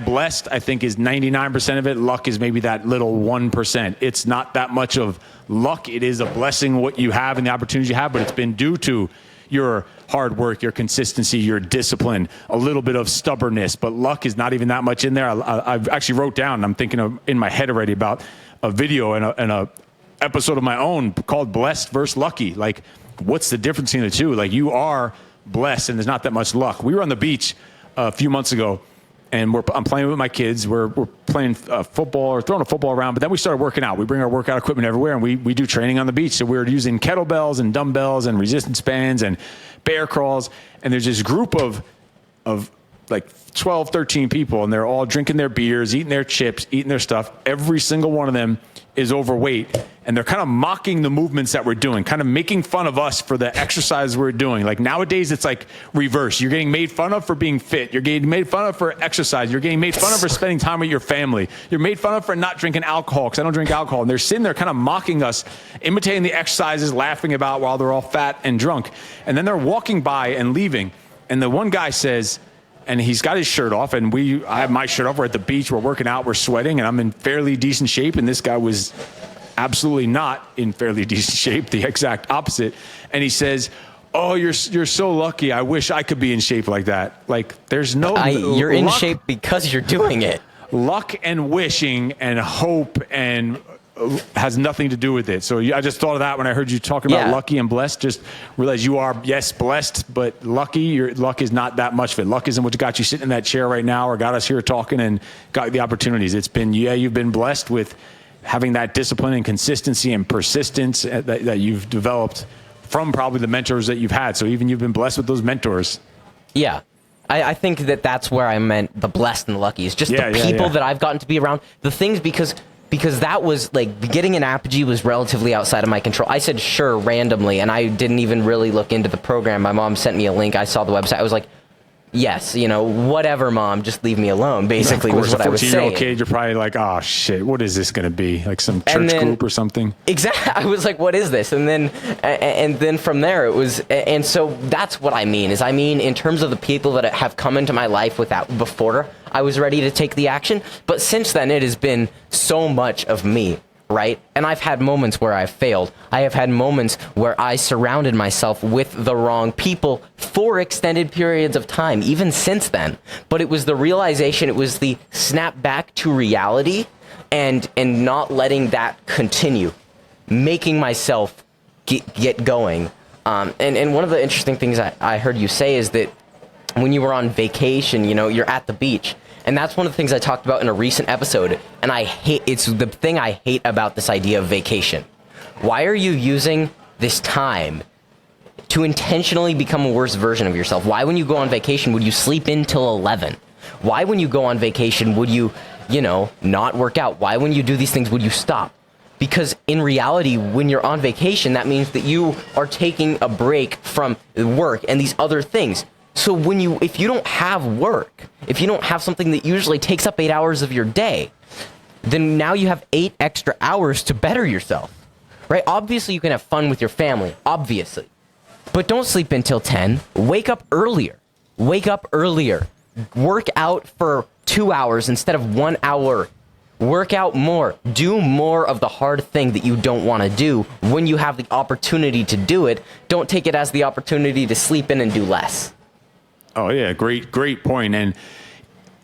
blessed, I think, is 99% of it. Luck is maybe that little 1%. It's not that much of luck. It is a blessing what you have and the opportunities you have, but it's been due to your hard work, your consistency, your discipline, a little bit of stubbornness, but luck is not even that much in there. I've actually wrote down, I'm thinking of in my head already about a video and a episode of my own called Blessed versus Lucky. Like, what's the difference between the two? Like, you are blessed and there's not that much luck. We were on the beach a few months ago, and I'm playing with my kids. We're playing football or throwing a football around, but then we started working out. We bring our workout equipment everywhere, and we do training on the beach. So we were using kettlebells and dumbbells and resistance bands and bear crawls. And there's this group of like 12, 13 people, and they're all drinking their beers, eating their chips, eating their stuff. Every single one of them is overweight, and they're kind of mocking the movements that we're doing, kind of making fun of us for the exercise we're doing. Like, nowadays it's like reverse. You're getting made fun of for being fit. You're getting made fun of for exercise. You're getting made fun of for spending time with your family. You're made fun of for not drinking alcohol, because I don't drink alcohol. And they're sitting there kind of mocking us, imitating the exercises, laughing about while they're all fat and drunk. And then they're walking by and leaving. And the one guy says, and he's got his shirt off, and I have my shirt off. We're at the beach, we're working out, we're sweating, and I'm in fairly decent shape. And this guy was absolutely not in fairly decent shape, the exact opposite. And he says, oh, you're so lucky. I wish I could be in shape like that. Like, there's no you're in shape because you're doing it. Luck and wishing and hope and has nothing to do with it. So I just thought of that when I heard you talking about lucky and blessed. Just realize you are, yes, blessed, but lucky. Your luck is not that much of it. Luck isn't what got you sitting in that chair right now or got us here talking and got the opportunities. It's been, you've been blessed with having that discipline and consistency and persistence that you've developed from probably the mentors that you've had. So even you've been blessed with those mentors. Yeah. I think that's where I meant the blessed and the lucky, is just the people that I've gotten to be around, the things, because that was like, getting an apogee was relatively outside of my control. I said sure randomly, and I didn't even really look into the program. My mom sent me a link. I saw the website. I was like, yes, whatever, Mom, just leave me alone, basically, was what I was saying. A 14-year-old kid, you're probably like, oh, shit, what is this going to be? Like some church group or something? Exactly. I was like, what is this? And then from there, it was, and so that's what I mean, in terms of the people that have come into my life before I was ready to take the action. But since then, it has been so much of me. Right? And I've had moments where I've failed. I have had moments where I surrounded myself with the wrong people for extended periods of time, even since then. But it was the realization, it was the snap back to reality and not letting that continue, making myself get going. And one of the interesting things I heard you say is that when you were on vacation, you're at the beach. And that's one of the things I talked about in a recent episode. And it's the thing I hate about this idea of vacation. Why are you using this time to intentionally become a worse version of yourself? Why, when you go on vacation, would you sleep in till 11? Why, when you go on vacation, would you, not work out? Why, when you do these things, would you stop? Because in reality, when you're on vacation, that means that you are taking a break from work and these other things So if you don't have work, if you don't have something that usually takes up 8 hours of your day, then now you have 8 extra hours to better yourself, right? Obviously, you can have fun with your family, obviously. But don't sleep until 10. Wake up earlier. Wake up earlier. Work out for 2 hours instead of 1 hour. Work out more. Do more of the hard thing that you don't want to do when you have the opportunity to do it. Don't take it as the opportunity to sleep in and do less. Oh, yeah. Great point. And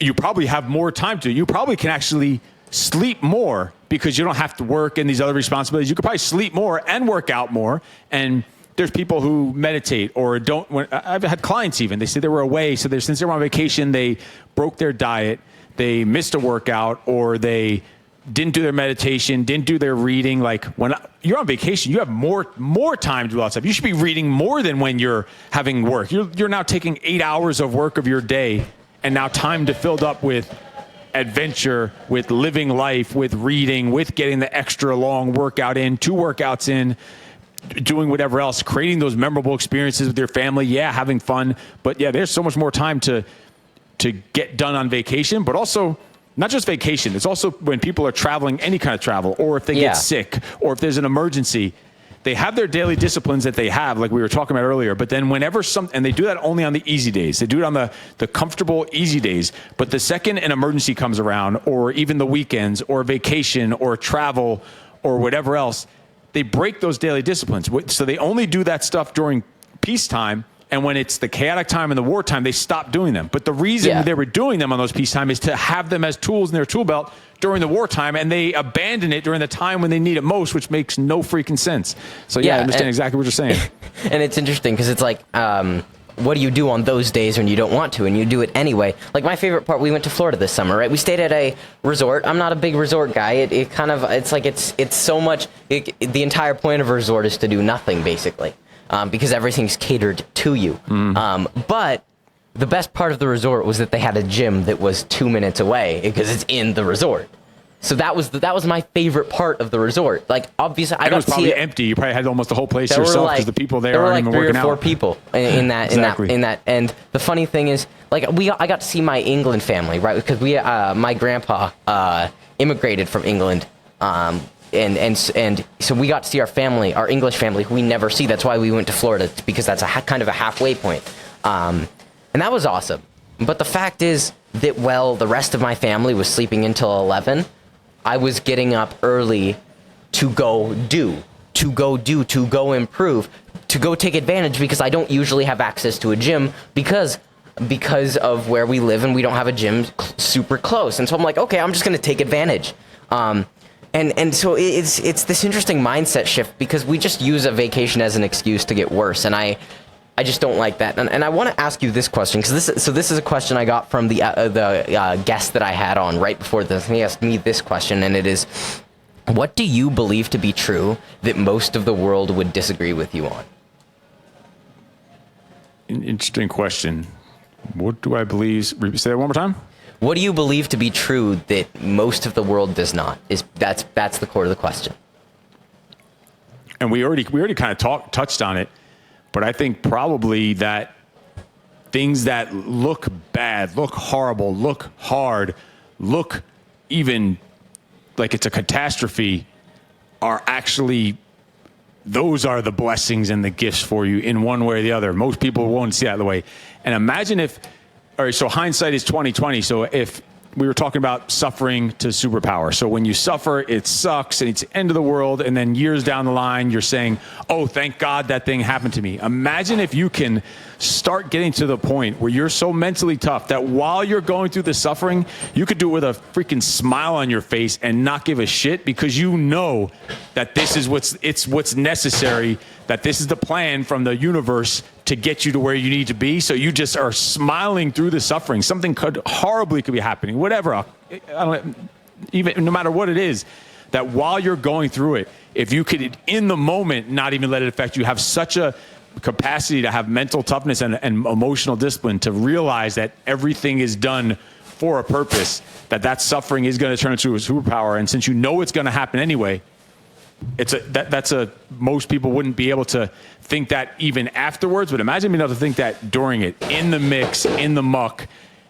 you probably have more time to. You probably can actually sleep more because you don't have to work and these other responsibilities. You could probably sleep more and work out more. And there's people who meditate or don't. I've had clients even. They say they were away. So since they were on vacation, they broke their diet. They missed a workout or they didn't do their meditation, didn't do their reading. Like when you're on vacation, you have more time to do all that stuff. You should be reading more than when you're having work. You're now taking 8 hours of work of your day and now time to filled up with adventure, with living life, with reading, with getting the extra long workout in, 2 workouts in, doing whatever else, creating those memorable experiences with your family. Yeah, having fun. But yeah, there's so much more time to get done on vacation, but also not just vacation. It's also when people are traveling, any kind of travel, or if they get sick, or if there's an emergency, they have their daily disciplines that they have, like we were talking about earlier. But then whenever and they do that only on the easy days. They do it on the comfortable, easy days. But the second an emergency comes around, or even the weekends, or vacation, or travel, or whatever else, they break those daily disciplines. So they only do that stuff during peacetime. And when it's the chaotic time and the wartime, they stop doing them. But the reason they were doing them on those peacetime is to have them as tools in their tool belt during the wartime, and they abandon it during the time when they need it most, which makes no freaking sense. So I understand exactly what you're saying. And it's interesting because it's like, what do you do on those days when you don't want to and you do it anyway? Like my favorite part, we went to Florida this summer, right? We stayed at a resort. I'm not a big resort guy. It's so much, the entire point of a resort is to do nothing basically. Because everything's catered to you. But the best part of the resort was that they had a gym that was 2 minutes away because it's in the resort. So that was my favorite part of the resort. Like obviously, I got to see it. It was probably empty. You probably had almost the whole place to yourself because the people there aren't even working out. There were like 3 or 4 people in that. And the funny thing is, like I got to see my England family, right? Because my grandpa immigrated from England. And so we got to see our family, our English family, who we never see. That's why we went to Florida, because that's kind of a halfway point. And that was awesome. But the fact is that while the rest of my family was sleeping until 11, I was getting up early to go improve, to go take advantage, because I don't usually have access to a gym because of where we live and we don't have a gym super close. And so I'm like, okay, I'm just going to take advantage. And so it's this interesting mindset shift because we just use a vacation as an excuse to get worse, and I just don't like that. And I want to ask you this question because this is a question I got from the guest that I had on right before this. He asked me this question, and it is, what do you believe to be true that most of the world would disagree with you on? Interesting question. What do I believe? Say that one more time. What do you believe to be true that most of the world does not? That's the core of the question. And we already kind of touched on it, but I think probably that things that look bad, look horrible, look hard, look even like it's a catastrophe are actually, those are the blessings and the gifts for you in one way or the other. Most people won't see that the way. And imagine if, all right, so hindsight is 20/20. So if we were talking about suffering to superpower. So when you suffer, it sucks and it's the end of the world. And then years down the line, you're saying, oh, thank God that thing happened to me. Imagine if you can start getting to the point where you're so mentally tough that while you're going through the suffering, you could do it with a freaking smile on your face and not give a shit because you know that this is what's necessary, that this is the plan from the universe to get you to where you need to be. So you just are smiling through the suffering. Something horribly could be happening, whatever. Even no matter what it is, that while you're going through it, if you could, in the moment, not even let it affect you, have such a capacity to have mental toughness and emotional discipline to realize that everything is done for a purpose, that suffering is going to turn into a superpower. And since you know it's going to happen anyway, most people wouldn't be able to think that even afterwards, but imagine being able to think that during it, in the mix, in the muck.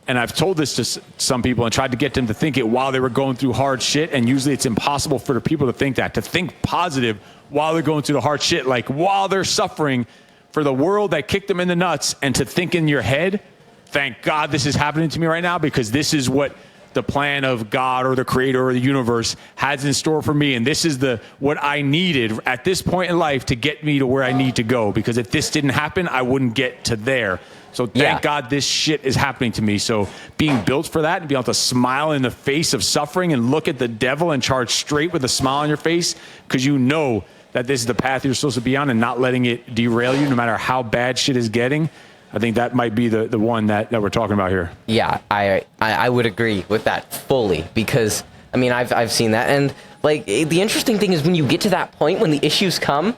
And I've told this to some people and tried to get them to think it while they were going through hard shit. And usually it's impossible for the people to think that, to think positive while they're going through the hard shit, like while they're suffering, for the world that kicked them in the nuts, and to think in your head, thank God this is happening to me right now, because this is what the plan of God or the creator or the universe has in store for me. And this is what I needed at this point in life to get me to where I need to go. Because if this didn't happen, I wouldn't get to there. So thank God this shit is happening to me. So being built for that and being able to smile in the face of suffering and look at the devil and charge straight with a smile on your face, because you know that this is the path you're supposed to be on, and not letting it derail you no matter how bad shit is getting. I think that might be the one that we're talking about here. Yeah, I would agree with that fully, because I mean I've seen that, and like the interesting thing is when you get to that point, when the issues come,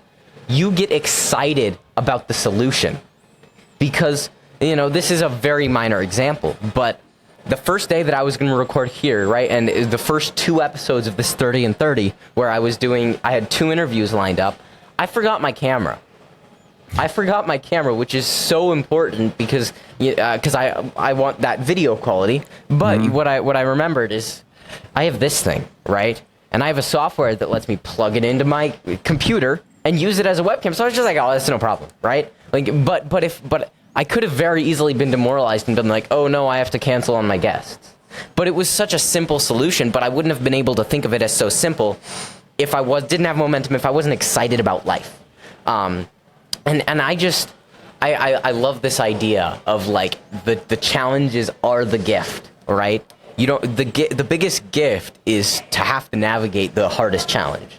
you get excited about the solution, because this is a very minor example, but the first day that I was going to record here, right, and the first 2 episodes of this 30 and 30, where I had 2 interviews lined up, I forgot my camera. Which is so important because I want that video quality. But what I remembered is I have this thing, right? And I have a software that lets me plug it into my computer and use it as a webcam. So I was just like, oh, that's no problem, right? Like, but I could have very easily been demoralized and been like, oh no, I have to cancel on my guests. But it was such a simple solution, but I wouldn't have been able to think of it as so simple if I didn't have momentum, if I wasn't excited about life. And I love this idea of like the challenges are the gift, right? The biggest gift is to have to navigate the hardest challenge.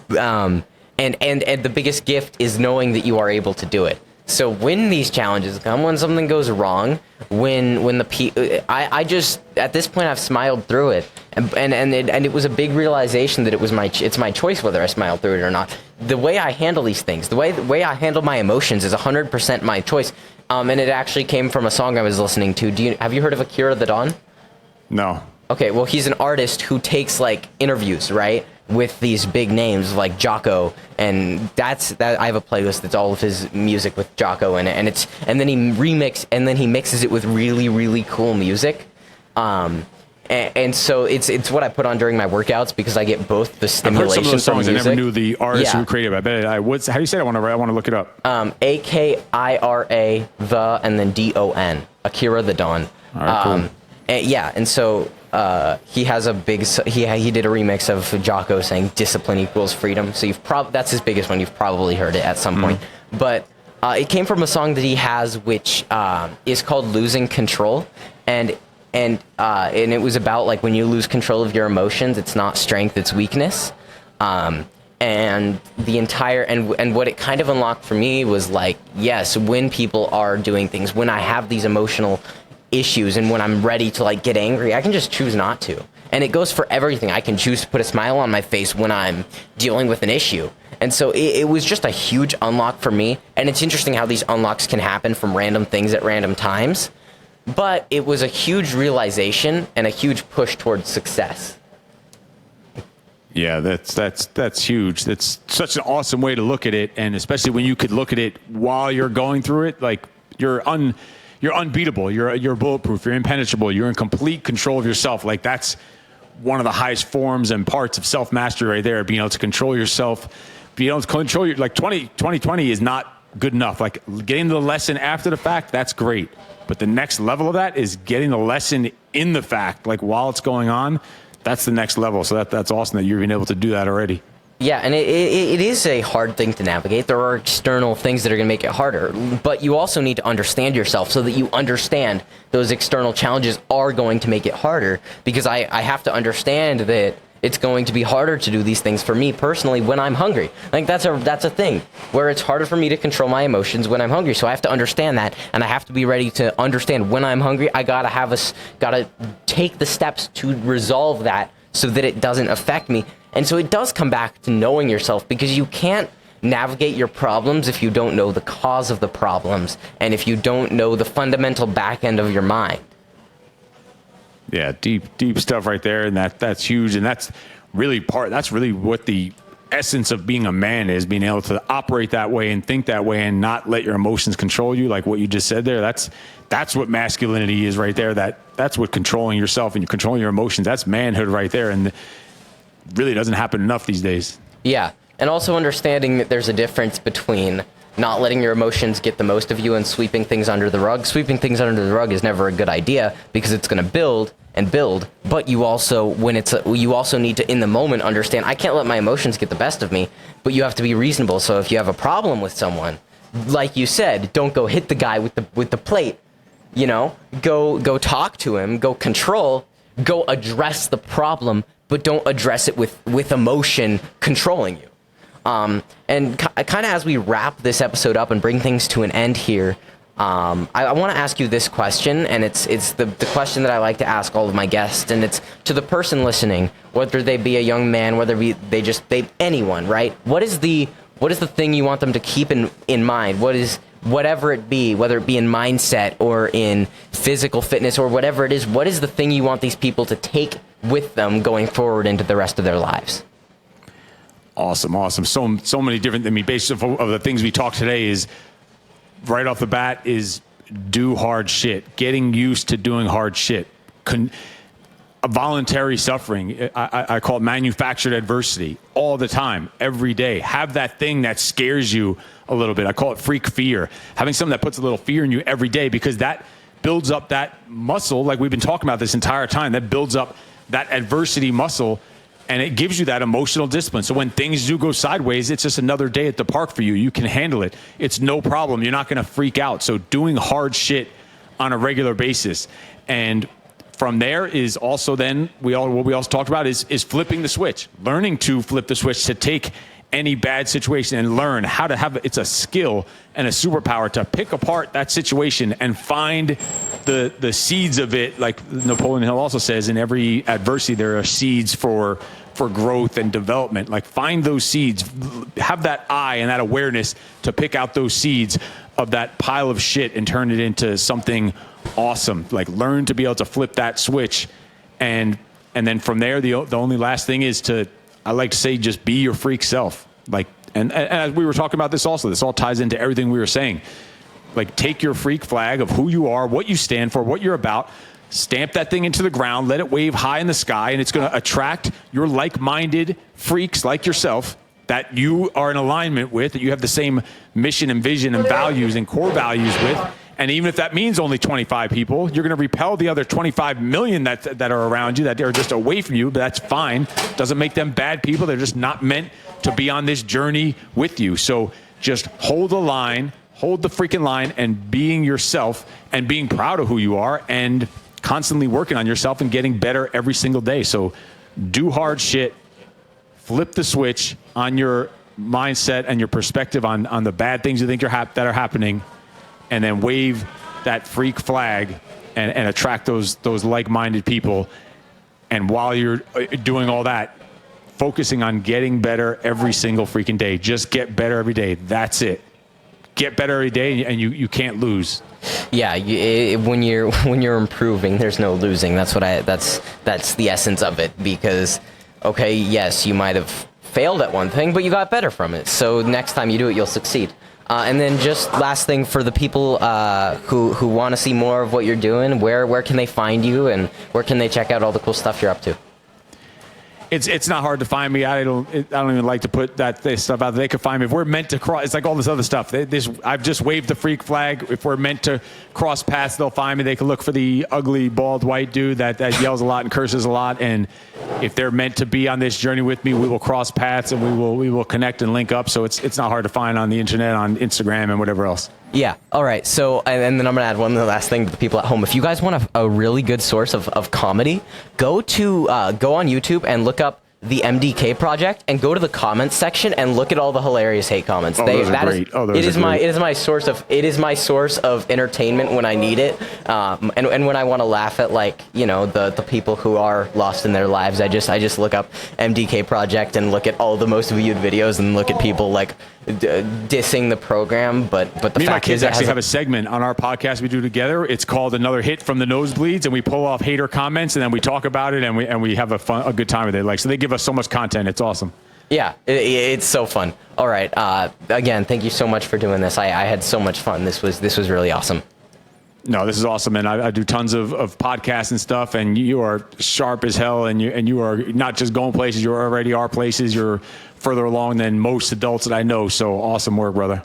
And the biggest gift is knowing that you are able to do it. So when these challenges come, when something goes wrong, I just at this point I've smiled through it, and it was a big realization that it's my choice whether I smile through it or not. The way I handle these things, the way I handle my emotions is 100% my choice. And it actually came from a song I was listening to. Have you heard of Akira the Don? No. Okay, well he's an artist who takes like interviews, right, with these big names like Jocko, and that I have a playlist that's all of his music with Jocko in it, and then he mixes it with really, really cool music, and so it's what I put on during my workouts because I get both the stimulation. I've heard some of those songs. from I music. never knew the artist who created it. I bet how do you say it? I want to look it up. Akira and then Don. Akira the Don. All right, cool. And so he has a big. He did a remix of Jocko saying "discipline equals freedom." So that's his biggest one. You've probably heard it at some point. But it came from a song that he has, which is called "Losing Control," and it was about like when you lose control of your emotions, it's not strength, it's weakness. And the entire and what it kind of unlocked for me was like, yes, when people are doing things, when I have these emotional issues and when I'm ready to like get angry, I can just choose not to. And it goes for everything. I can choose to put a smile on my face when I'm dealing with an issue. And so it was just a huge unlock for me. And it's interesting how these unlocks can happen from random things at random times. But it was a huge realization and a huge push towards success. Yeah, that's huge. That's such an awesome way to look at it, and especially when you could look at it while you're going through it, like you're unbeatable, you're bulletproof, you're impenetrable, you're in complete control of yourself. Like that's one of the highest forms and parts of self-mastery right there, being able to control yourself, being able to control your, like 2020 is not good enough. Like getting the lesson after the fact, that's great. But the next level of that is getting the lesson in the fact, like while it's going on. That's the next level. So that's awesome that you've been able to do that already. Yeah, and it is a hard thing to navigate. There are external things that are going to make it harder. But you also need to understand yourself so that you understand those external challenges are going to make it harder. Because I have to understand that it's going to be harder to do these things for me personally when I'm hungry. Like that's a thing where it's harder for me to control my emotions when I'm hungry. So I have to understand that, and I have to be ready to understand when I'm hungry. I gotta take the steps to resolve that so that it doesn't affect me. And so it does come back to knowing yourself, because you can't navigate your problems if you don't know the cause of the problems and if you don't know the fundamental back end of your mind. Yeah, deep stuff right there, and that's huge, and that's really what the essence of being a man is being able to operate that way and think that way and not let your emotions control you, like what you just said there. That's what masculinity is right there. That's what controlling yourself and you're controlling your emotions. That's manhood right there, and it really doesn't happen enough these days. Yeah, and also understanding that there's a difference between not letting your emotions get the most of you and sweeping things under the rug. Sweeping things under the rug is never a good idea because it's going to build and build, but you also need to, in the moment, understand I can't let my emotions get the best of me, but you have to be reasonable. So if you have a problem with someone, like you said, don't go hit the guy with the plate, go talk to him, go control, go address the problem, but don't address it with emotion controlling you. And kind of as we wrap this episode up and bring things to an end here, I want to ask you this question, and it's the question that I like to ask all of my guests, and it's to the person listening, whether they be a young man, whether they anyone, right? What is the thing you want them to keep in mind? Whatever it be, whether it be in mindset or in physical fitness or whatever it is, what is the thing you want these people to take with them going forward into the rest of their lives? Awesome. So many different, based off of the things we talked today is, right off the bat, is do hard shit. Getting used to doing hard shit. Voluntary suffering. I call it manufactured adversity all the time, every day. Have that thing that scares you a little bit. I call it freak fear. Having something that puts a little fear in you every day, because that builds up that muscle, like we've been talking about this entire time, that builds up that adversity muscle, and it gives you that emotional discipline. So when things do go sideways, it's just another day at the park for you. You can handle it. It's no problem. You're not going to freak out. So doing hard shit on a regular basis. And from there is also then what we also talked about is flipping the switch, learning to flip the switch, to take any bad situation and learn how to have, it's a skill and a superpower to pick apart that situation and find the seeds of it. Like Napoleon Hill also says, in every adversity, there are seeds for growth and development. Like, find those seeds, have that eye and that awareness to pick out those seeds of that pile of shit and turn it into something awesome. Like, learn to be able to flip that switch. And then from there, the only last thing is I like to say, just be your freak self. Like, and as we were talking about this also, this all ties into everything we were saying. Like, take your freak flag of who you are, what you stand for, what you're about, stamp that thing into the ground, let it wave high in the sky, and it's going to attract your like-minded freaks like yourself that you are in alignment with, that you have the same mission and vision and values and core values with. And even if that means only 25 people, you're going to repel the other 25 million that are around you, that are just away from you, but that's fine. Doesn't make them bad people. They're just not meant to be on this journey with you. So just hold the line, hold the freaking line, and being yourself and being proud of who you are and constantly working on yourself and getting better every single day. So do hard shit, flip the switch on your mindset and your perspective on the bad things you think that are happening, and then wave that freak flag and attract those like-minded people. And while you're doing all that, focusing on getting better every single freaking day. Just get better every day. That's it. Get better every day, and you can't lose. Yeah, when you're improving, there's no losing. That's the essence of it. Because, okay, yes, you might have failed at one thing, but you got better from it. So next time you do it, you'll succeed. And then just last thing for the people who want to see more of what you're doing, where can they find you, and where can they check out all the cool stuff you're up to? It's not hard to find me. I don't even like to put this stuff out there. They can find me. If we're meant to cross, it's like all this other stuff. I've just waved the freak flag. If we're meant to cross paths, they'll find me. They can look for the ugly, bald, white dude that yells a lot and curses a lot. And if they're meant to be on this journey with me, we will cross paths and we will connect and link up. So it's not hard to find on the internet, on Instagram, and whatever else. Yeah. All right. So, and then I'm going to add one last thing to the people at home. If you guys want a really good source of comedy, go on YouTube and look up the MDK Project and go to the comments section and look at all the hilarious hate comments. Those are great. It is my source of entertainment when I need it, and when I want to laugh at, like, the people who are lost in their lives. I just look up MDK Project and look at all the most viewed videos and look at people like dissing the program, but the Me and my fact kids is actually have a segment on our podcast we do together. It's called Another Hit from the Nosebleeds, and we pull off hater comments and then we talk about it and we have a good time with it. Like, so they give us so much content. It's awesome. Yeah, it's so fun. All right. Again, thank you so much for doing this. I had so much fun. This was really awesome. No, this is awesome, and I do tons of podcasts and stuff, and you are sharp as hell, and you are not just going places, you already are places. You're further along than most adults that I know, so awesome work, brother.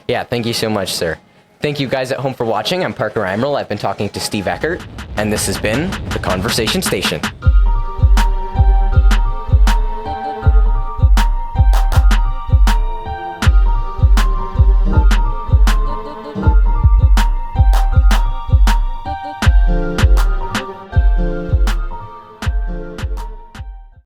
Yeah, thank you so much, sir. Thank you guys at home for watching. I'm Parker Emerald. I've been talking to Steve Eckert, and this has been The Conversation Station.